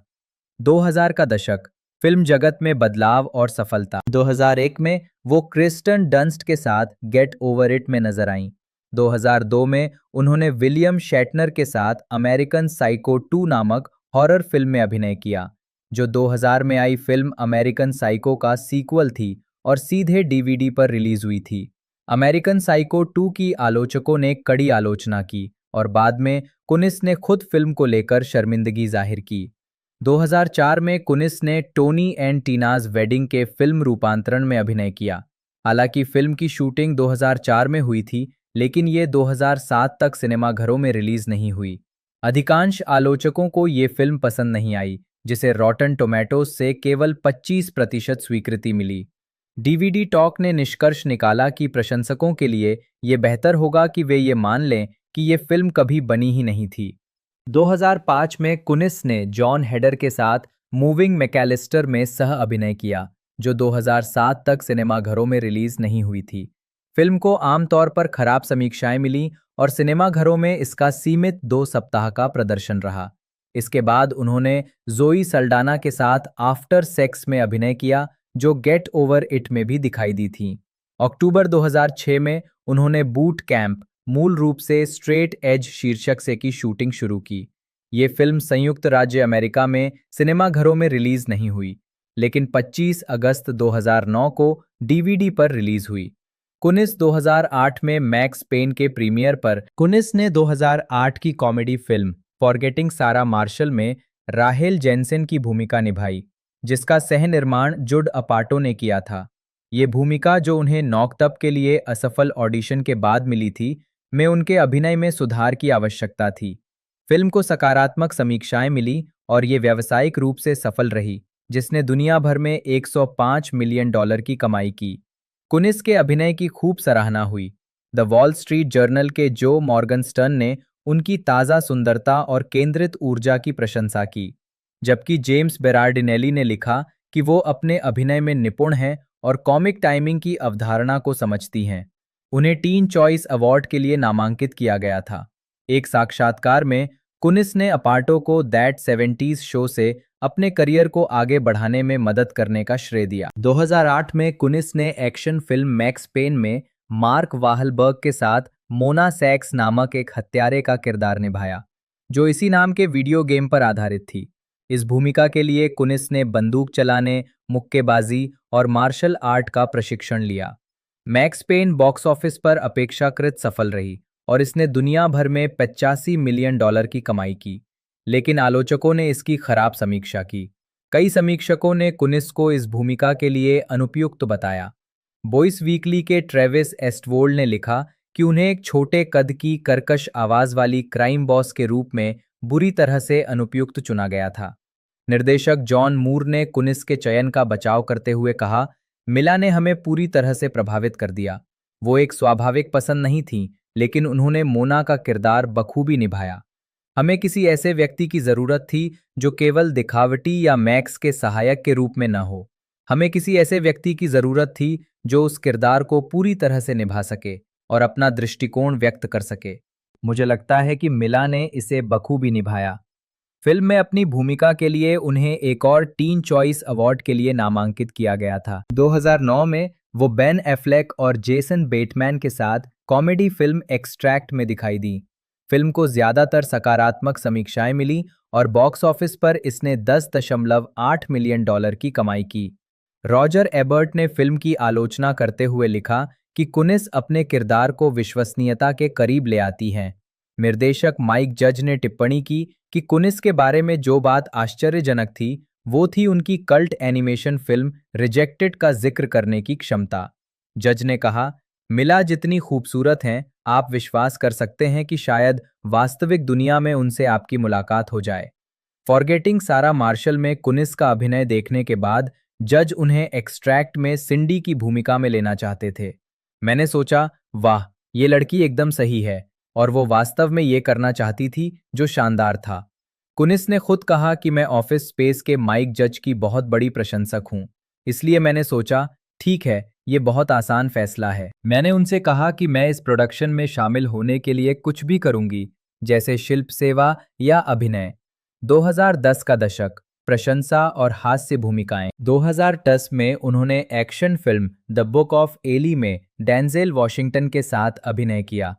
2000 का दशक, फिल्म जगत में बदलाव और सफलता। 2001 में वो क्रिस्टन डंस्ट के साथ गेट ओवर इट में नजर आईं। 2002 में उन्होंने विलियम शैटनर के साथ अमेरिकन साइको 2 नामक हॉरर फिल्म में अभिनय किया, जो 2000 में आई फिल्म अमेरिकन साइको का सीक्वल थी और सीधे डीवीडी पर रिलीज हुई थी। अमेरिकन साइको 2 की आलोचकों ने कड़ी आलोचना की और बाद में कुनिस ने खुद फिल्म को लेकर शर्मिंदगी जाहिर की। 2004 में कुनिस ने टोनी एंड टीनाज वेडिंग के फिल्म रूपांतरण में अभिनय किया। हालांकि फिल्म की शूटिंग 2004 में हुई थी, लेकिन ये 2007 तक सिनेमाघरों में रिलीज नहीं हुई। अधिकांश आलोचकों को ये फिल्म पसंद नहीं आई, जिसे रॉटन टोमेटोज से केवल 25% स्वीकृति मिली। डीवीडी टॉक ने निष्कर्ष निकाला कि प्रशंसकों के लिए ये बेहतर होगा कि वे ये मान लें कि ये फिल्म कभी बनी ही नहीं थी। 2005 में कुनिस ने जॉन हेडर के साथ मूविंग मैकेलिस्टर में सह अभिनय किया, जो 2007 तक सिनेमाघरों में रिलीज नहीं हुई थी। फिल्म को आमतौर पर खराब समीक्षाएं मिली और सिनेमाघरों में इसका सीमित 2 सप्ताह का प्रदर्शन रहा। इसके बाद उन्होंने जोई सल्डाना के साथ आफ्टर सेक्स में अभिनय किया, जो गेट ओवर इट में भी दिखाई दी थी। अक्टूबर 2006 में उन्होंने बूट कैंप, मूल रूप से स्ट्रेट एज शीर्षक से की शूटिंग शुरू की। ये फिल्म संयुक्त राज्य अमेरिका में सिनेमाघरों में रिलीज नहीं हुई, लेकिन 25 अगस्त 2009 को डीवीडी पर रिलीज हुई। कुनिस 2008 में मैक्स पेन के प्रीमियर पर कुनिस ने 2008 की कॉमेडी फिल्म फॉरगेटिंग सारा मार्शल में राहेल जेनसेन की भूमिका निभाई, जिसका सह निर्माण जुड अपाटो ने किया था। ये भूमिका, जो उन्हें नॉक्ड अप के लिए असफल ऑडिशन के बाद मिली थी, में उनके अभिनय में सुधार की आवश्यकता थी। फिल्म को सकारात्मक समीक्षाएं मिली और ये व्यावसायिक रूप से सफल रही, जिसने दुनिया भर में $105 मिलियन की कमाई की। कुनिस के अभिनय की खूब सराहना हुई। द वॉल स्ट्रीट जर्नल के जो मॉर्गनस्टर्न ने उनकी ताज़ा सुंदरता और केंद्रित ऊर्जा की प्रशंसा की, जबकि जेम्स बेरार्डिनेली ने लिखा कि वो अपने अभिनय में निपुण हैं और कॉमिक टाइमिंग की अवधारणा को समझती हैं। उन्हें टीन चॉइस अवार्ड के लिए नामांकित किया गया था। एक साक्षात्कार में कुनिस ने अपाटो को दैट 70s शो से अपने करियर को आगे बढ़ाने में मदद करने का श्रेय दिया। 2008 में कुनिस ने एक्शन फिल्म मैक्स पेन में मार्क वाहलबर्ग के साथ मोना सैक्स नामक एक हत्यारे का किरदार निभाया, जो इसी नाम के वीडियो गेम पर आधारित थी। इस भूमिका के लिए कुनिस ने बंदूक चलाने, मुक्केबाजी और मार्शल आर्ट का प्रशिक्षण लिया। मैक्स पेन बॉक्स ऑफिस पर अपेक्षाकृत सफल रही और इसने दुनिया भर में $85 मिलियन की कमाई की, लेकिन आलोचकों ने इसकी खराब समीक्षा की। कई समीक्षकों ने कुनिस को इस भूमिका के लिए अनुपयुक्त बताया। बॉयस वीकली के ट्रेविस एस्टवोल्ड ने लिखा कि उन्हें एक छोटे कद की कर्कश आवाज वाली क्राइम बॉस के रूप में बुरी तरह से अनुपयुक्त चुना गया था। निर्देशक जॉन मूर ने कुनिस के चयन का बचाव करते हुए कहा, मिला ने हमें पूरी तरह से प्रभावित कर दिया। वो एक स्वाभाविक पसंद नहीं थी, लेकिन उन्होंने मोना का किरदार बखूबी निभाया। हमें किसी ऐसे व्यक्ति की जरूरत थी जो केवल दिखावटी या मैक्स के सहायक के रूप में न हो। हमें किसी ऐसे व्यक्ति की जरूरत थी जो उस किरदार को पूरी तरह से निभा सके और अपना दृष्टिकोण व्यक्त कर सके। मुझे लगता है कि मिला ने इसे बखूबी निभाया। फिल्म में अपनी भूमिका के लिए उन्हें एक और टीन चॉइस अवार्ड के लिए नामांकित किया गया था। 2009 में वो बेन एफ्लेक और जेसन बेटमैन के साथ कॉमेडी फिल्म एक्सट्रैक्ट में दिखाई दी। फिल्म को ज्यादातर सकारात्मक समीक्षाएं मिली और बॉक्स ऑफिस पर इसने $10.8 मिलियन की कमाई की। रॉजर एबर्ट ने फिल्म की आलोचना करते हुए लिखा कि कुनिस अपने किरदार को विश्वसनीयता के करीब ले आती हैं। निर्देशक माइक जज ने टिप्पणी की कि कुनिस के बारे में जो बात आश्चर्यजनक थी, वो थी उनकी कल्ट एनिमेशन फिल्म रिजेक्टेड का जिक्र करने की क्षमता। जज ने कहा, मिला जितनी खूबसूरत हैं, आप विश्वास कर सकते हैं कि शायद वास्तविक दुनिया में उनसे आपकी मुलाकात हो जाए। फॉरगेटिंग सारा मार्शल में कुनिस का अभिनय देखने के बाद जज उन्हें एक्सट्रैक्ट में सिंडी की भूमिका में लेना चाहते थे। मैंने सोचा, वाह, ये लड़की एकदम सही है, और वो वास्तव में ये करना चाहती थी जो शानदार था। कुनिस ने खुद कहा कि मैं ऑफिस स्पेस के माइक जज की बहुत बड़ी प्रशंसक हूं, इसलिए मैंने सोचा, ठीक है, ये बहुत आसान फैसला है। मैंने उनसे कहा कि मैं इस प्रोडक्शन में शामिल होने के लिए कुछ भी करूंगी, जैसे शिल्प सेवा या अभिनय। 2010 का दशक, प्रशंसा और हास्य भूमिकाएं। 2010 में उन्होंने action film the book of Eli में डेंजेल वॉशिंगटन के साथ अभिनय किया।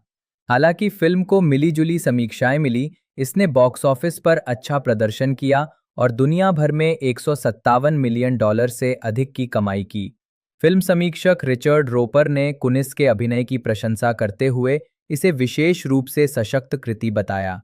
हालांकि फिल्म को मिली-जुली समीक्षाएं मिली, इसने बॉक्स ऑफिस पर अच्छा प्रदर्शन किया और दुनिया भर में $157 मिलियन से अधिक की कमाई की। फिल्म समीक्षक रिचर्ड रोपर ने कुनिस के अभिनय की प्रशंसा करते हुए इसे विशेष रूप से सशक्त कृति बताया।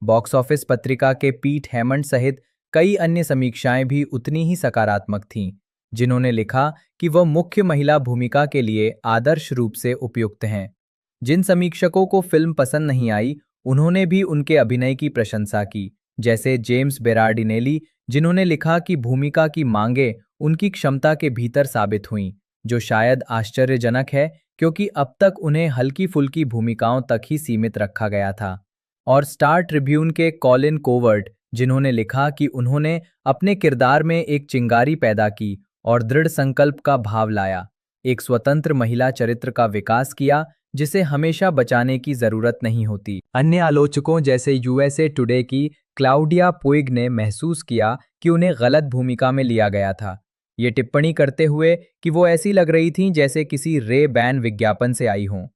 बॉक्स ऑफिस पत्रिका के पीट हेमंड सहित कई अन्य समीक्षाएं भी उतनी ही सकारात्मक थीं, जिन्होंने लिखा कि वह मुख्य महिला भूमिका के लिए आदर्श रूप से उपयुक्त हैं। जिन समीक्षकों को फिल्म पसंद नहीं आई, उन्होंने भी उनके अभिनय की प्रशंसा की, जैसे जेम्स बेरार्डिनेली, जिन्होंने लिखा कि भूमिका की मांगें उनकी क्षमता के भीतर साबित हुईं, जो शायद आश्चर्यजनक है क्योंकि अब तक उन्हें हल्की-फुल्की भूमिकाओं तक ही सीमित रखा गया था। और स्टार ट्रिब्यून के कॉलिन कोवर्ट, जिन्होंने लिखा कि उन्होंने अपने किरदार में एक चिंगारी पैदा की और दृढ़ संकल्प का भाव लाया, एक स्वतंत्र महिला चरित्र का विकास किया जिसे हमेशा बचाने की जरूरत नहीं होती। अन्य आलोचकों जैसे यूएसए टुडे की क्लाउडिया पुइग ने महसूस किया कि उन्हें गलत भूमिका में लिया गया था, ये टिप्पणी करते हुए कि वो ऐसी लग रही थीं जैसे किसी रे बैन विज्ञापन से आई हों।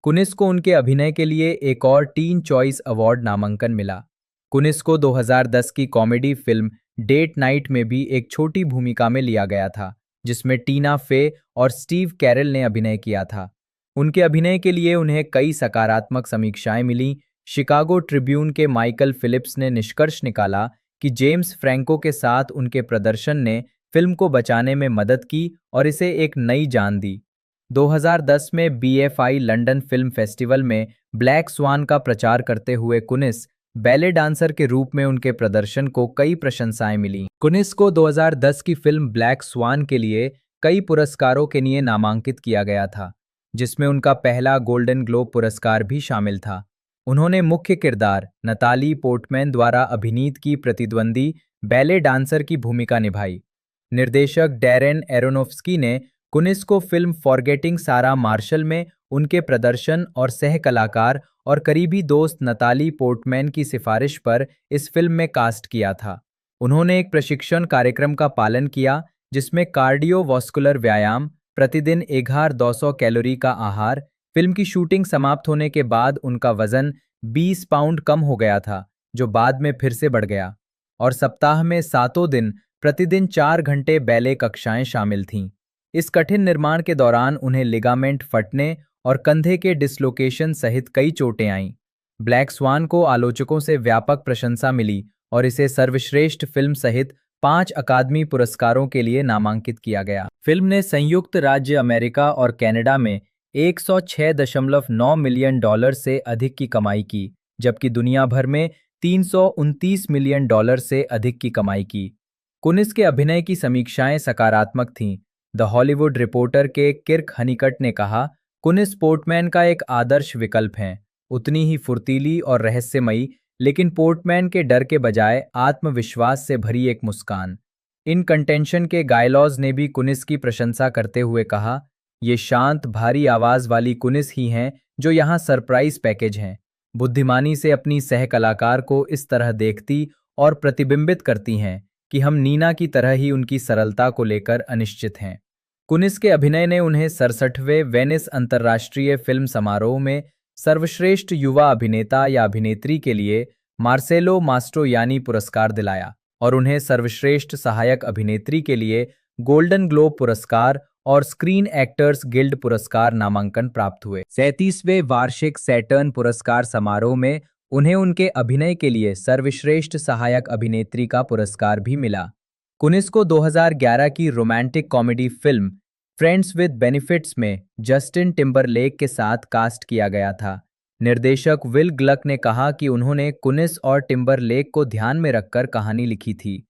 कुनिस को उनके अभिनय के लिए एक और टीन चॉइस अवार्ड नामांकन मिला। कुनिस को 2010 की कॉमेडी फिल्म डेट नाइट में भी एक छोटी भूमिका में लिया गया था, जिसमें टीना फे और स्टीव कैरल ने अभिनय किया था। उनके अभिनय के लिए उन्हें कई सकारात्मक समीक्षाएं मिलीं। शिकागो ट्रिब्यून के माइकल फिलिप्स ने निष्कर्ष निकाला कि जेम्स फ्रैंको के साथ उनके प्रदर्शन ने फिल्म को बचाने में मदद की और इसे एक नई जान दी। 2010 में BFI लंदन फिल्म फेस्टिवल में ब्लैक स्वान का प्रचार करते हुए कुनिस बैले डांसर के रूप में उनके प्रदर्शन को कई प्रशंसाएं मिलीं। कुनिस को 2010 की फिल्म ब्लैक स्वान के लिए कई पुरस्कारों के लिए नामांकित किया गया था, जिसमें उनका पहला गोल्डन ग्लोब पुरस्कार भी शामिल था। उन्होंने मुख्य किरदार नताली पोर्टमैन द्वारा अभिनीत की प्रतिद्वंदी बैले डांसर की भूमिका निभाई। निर्देशक डैरेन एरोनोफ्स्की ने कुनिस को फिल्म फॉरगेटिंग सारा मार्शल में उनके प्रदर्शन और सह कलाकार और करीबी दोस्त नताली पोर्टमैन की सिफारिश पर इस फिल्म में कास्ट किया था। उन्होंने एक प्रशिक्षण कार्यक्रम का पालन किया जिसमें कार्डियोवास्कुलर व्यायाम, प्रतिदिन 1200 कैलोरी का आहार। फिल्म की शूटिंग समाप्त होने के बाद उनका वजन 20 पाउंड कम हो गया था, जो बाद में फिर से बढ़ गया, और सप्ताह में 7 दिन प्रतिदिन 4 घंटे बैले कक्षाएं शामिल थीं। इस कठिन निर्माण के दौरान उन्हें लिगामेंट फटने और कंधे के डिसलोकेशन सहित कई चोटें आईं। ब्लैक स्वान को आलोचकों से व्यापक प्रशंसा मिली और इसे सर्वश्रेष्ठ फिल्म सहित 5 अकादमी पुरस्कारों के लिए नामांकित किया गया। फिल्म ने संयुक्त राज्य अमेरिका और कनाडा में $106.9 मिलियन से अधिक की कमाई की, जबकि दुनिया भर में $329 मिलियन से अधिक की कमाई की। कुनिस के अभिनय की समीक्षाएं सकारात्मक थीं। द हॉलीवुड रिपोर्टर के किर्क हनीकट ने कहा, कुनिस पोर्टमैन का एक आदर्श विकल्प हैं, उतनी ही फुर्तीली और रहस्यमयी, लेकिन पोर्टमैन के डर के बजाय आत्मविश्वास से भरी एक मुस्कान। इन कंटेंशन के गायलॉज ने भी कुनिस की प्रशंसा करते हुए कहा, ये शांत भारी आवाज वाली कुनिस ही हैं जो यहाँ सरप्राइज पैकेज हैं। बुद्धिमानी से अपनी सह कलाकार को इस तरह देखती और प्रतिबिंबित करती हैं कि हम नीना की तरह ही उनकी सरलता को लेकर अनिश्चित हैं। कुनिस के अभिनय ने उन्हें 67वें वेनिस अंतर्राष्ट्रीय फिल्म समारोह में सर्वश्रेष्ठ युवा अभिनेता या अभिनेत्री के लिए मार्सेलो मास्ट्रोयानी पुरस्कार दिलाया और उन्हें सर्वश्रेष्ठ सहायक अभिनेत्री के लिए गोल्डन ग्लोब पुरस्कार और स्क्रीन एक्टर्स गिल्ड पुरस्कार नामांकन प्राप्त हुए। 37वें वार्षिक सैटर्न पुरस्कार समारोह में उन्हें उनके अभिनय के लिए सर्वश्रेष्ठ सहायक अभिनेत्री का पुरस्कार भी मिला। कुनिस को 2011 की romantic comedy film friends with benefits में जस्टिन टिम्बरलेक के साथ कास्ट किया गया था। निर्देशक विल ग्लक ने कहा कि उन्होंने कुनिस और टिम्बरलेक को ध्यान में रखकर कहानी लिखी थी।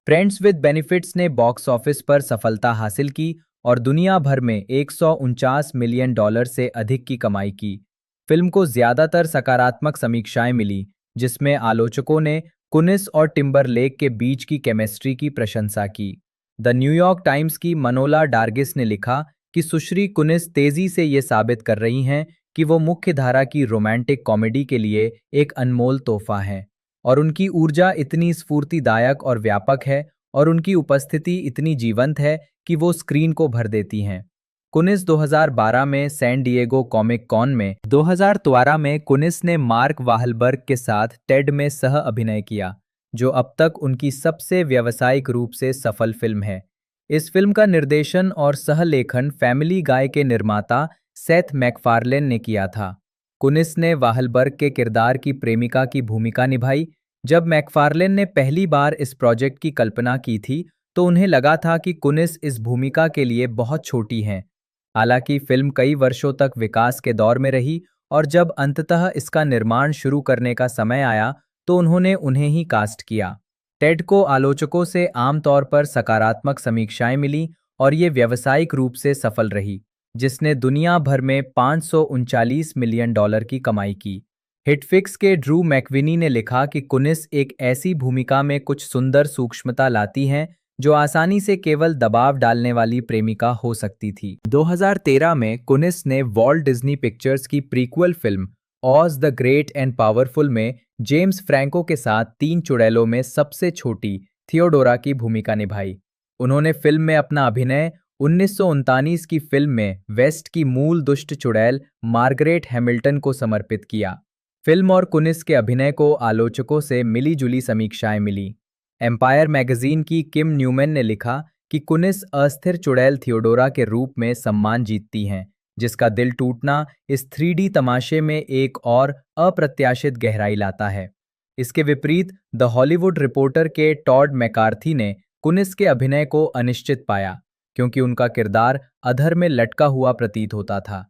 फ्रेंड्स विद बेनिफिट्स ने बॉक्स ऑफिस पर सफलता हासिल की और दुनिया भर में $149 मिलियन से अधिक की कमाई की। फिल्म को ज्यादातर सकारात्मक समीक्षाएं मिली, जिसमें आलोचकों ने कुनिस और टिम्बरलेक के बीच की केमिस्ट्री की प्रशंसा की। द न्यूयॉर्क टाइम्स की मनोला डार्गिस ने लिखा कि सुश्री कुनिस तेजी से ये साबित कर रही हैं कि वो मुख्य धारा की रोमांटिक कॉमेडी के लिए एक अनमोल तोहफा हैं और उनकी ऊर्जा इतनी स्फूर्तिदायक और व्यापक है और उनकी उपस्थिति इतनी जीवंत है कि वो स्क्रीन को भर देती हैं। कुनिस 2012 में सैन डिएगो कॉमिक कॉन में 2012 में कुनिस ने मार्क वाहलबर्ग के साथ टेड में सह अभिनय किया, जो अब तक उनकी सबसे व्यावसायिक रूप से सफल फिल्म है। इस फिल्म का निर्देशन और सह-लेखन फैमिली गाय के निर्माता सेथ मैकफार्लेन ने किया था। कुनिस ने वाहलबर्ग के किरदार की प्रेमिका की भूमिका निभाई। जब मैकफार्लेन ने पहली बार इस प्रोजेक्ट की कल्पना की थी, तो उन्हें लगा था कि कुनिस इस भूमिका के लिए बहुत छोटी हैं। हालांकि फिल्म कई वर्षों तक विकास के दौर में रही और जब अंततः इसका निर्माण शुरू करने का समय आया, तो उन्होंने उन्हें ही कास्ट किया। टेड को आलोचकों से आमतौर पर सकारात्मक समीक्षाएं मिली और ये व्यावसायिक रूप से सफल रही, जिसने दुनिया भर में $539 मिलियन की कमाई की। हिटफिक्स के ड्रू मैकविनी ने लिखा कि कुनिस एक ऐसी भूमिका में कुछ सुंदर सूक्ष्मता लाती हैं जो आसानी से केवल दबाव डालने वाली प्रेमिका हो सकती थी। 2013 में कुनिस ने वॉल्ट डिज्नी पिक्चर्स की prequel film Oz the great and powerful में जेम्स फ्रैंको के साथ 3 चुड़ैलों में सबसे छोटी थियोडोरा की भूमिका निभाई। उन्होंने फिल्म में अपना अभिनय 1939 की फिल्म में वेस्ट की मूल दुष्ट चुड़ैल मार्गरेट हैमिल्टन को समर्पित किया। फिल्म और कुनिस के अभिनय को आलोचकों से मिली-जुली समीक्षाएं मिली। एम्पायर मैगजीन की किम न्यूमैन ने लिखा कि कुनिस अस्थिर चुड़ैल थियोडोरा के रूप में सम्मान जीतती हैं, जिसका दिल टूटना इस 3D तमाशे में एक और अप्रत्याशित गहराई लाता है। इसके विपरीत द हॉलीवुड रिपोर्टर के टॉड मैकार्थी ने कुनिस के अभिनय को अनिश्चित पाया, क्योंकि उनका किरदार अधर में लटका हुआ प्रतीत होता था।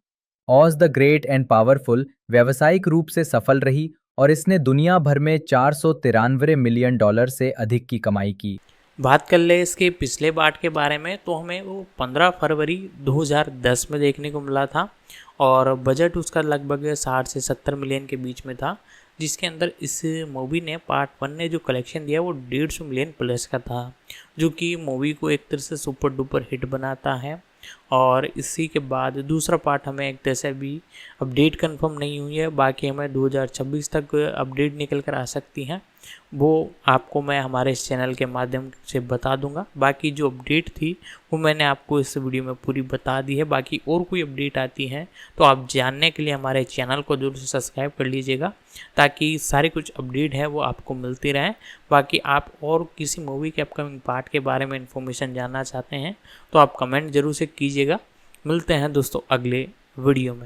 ऑज द ग्रेट एंड पावरफुल व्यावसायिक रूप से सफल रही और इसने दुनिया भर में $493 मिलियन से अधिक की कमाई की। बात कर ले इसके पिछले पार्ट के बारे में, तो हमें वो 15 फरवरी 2010 में देखने को मिला था और बजट उसका लगभग 60 से 70 मिलियन के बीच में था, जिसके अंदर इस मूवी ने पार्ट 1 ने जो कलेक्शन दिया वो 150 मिलियन प्लस का था, जो कि मूवी को एक तरह से सुपर डुपर हिट बनाता है। और इसी के बाद दूसरा पार्ट हमें एक तरह से अभी अपडेट कंफर्म नहीं हुई है, बाकी हमें 2026 तक अपडेट निकल कर आ सकती हैं, वो आपको मैं हमारे इस चैनल के माध्यम से बता दूंगा। बाकी जो अपडेट थी वो मैंने आपको इस वीडियो में पूरी बता दी है। बाकी और कोई अपडेट आती है तो आप जानने के लिए हमारे चैनल को जरूर से सब्सक्राइब कर लीजिएगा, ताकि सारे कुछ अपडेट है वो आपको मिलती रहें। बाकी आप और किसी मूवी के अपकमिंग पार्ट के बारे में इन्फॉर्मेशन जानना चाहते हैं तो आप कमेंट जरूर से कीजिएगा। मिलते हैं दोस्तों अगले वीडियो में।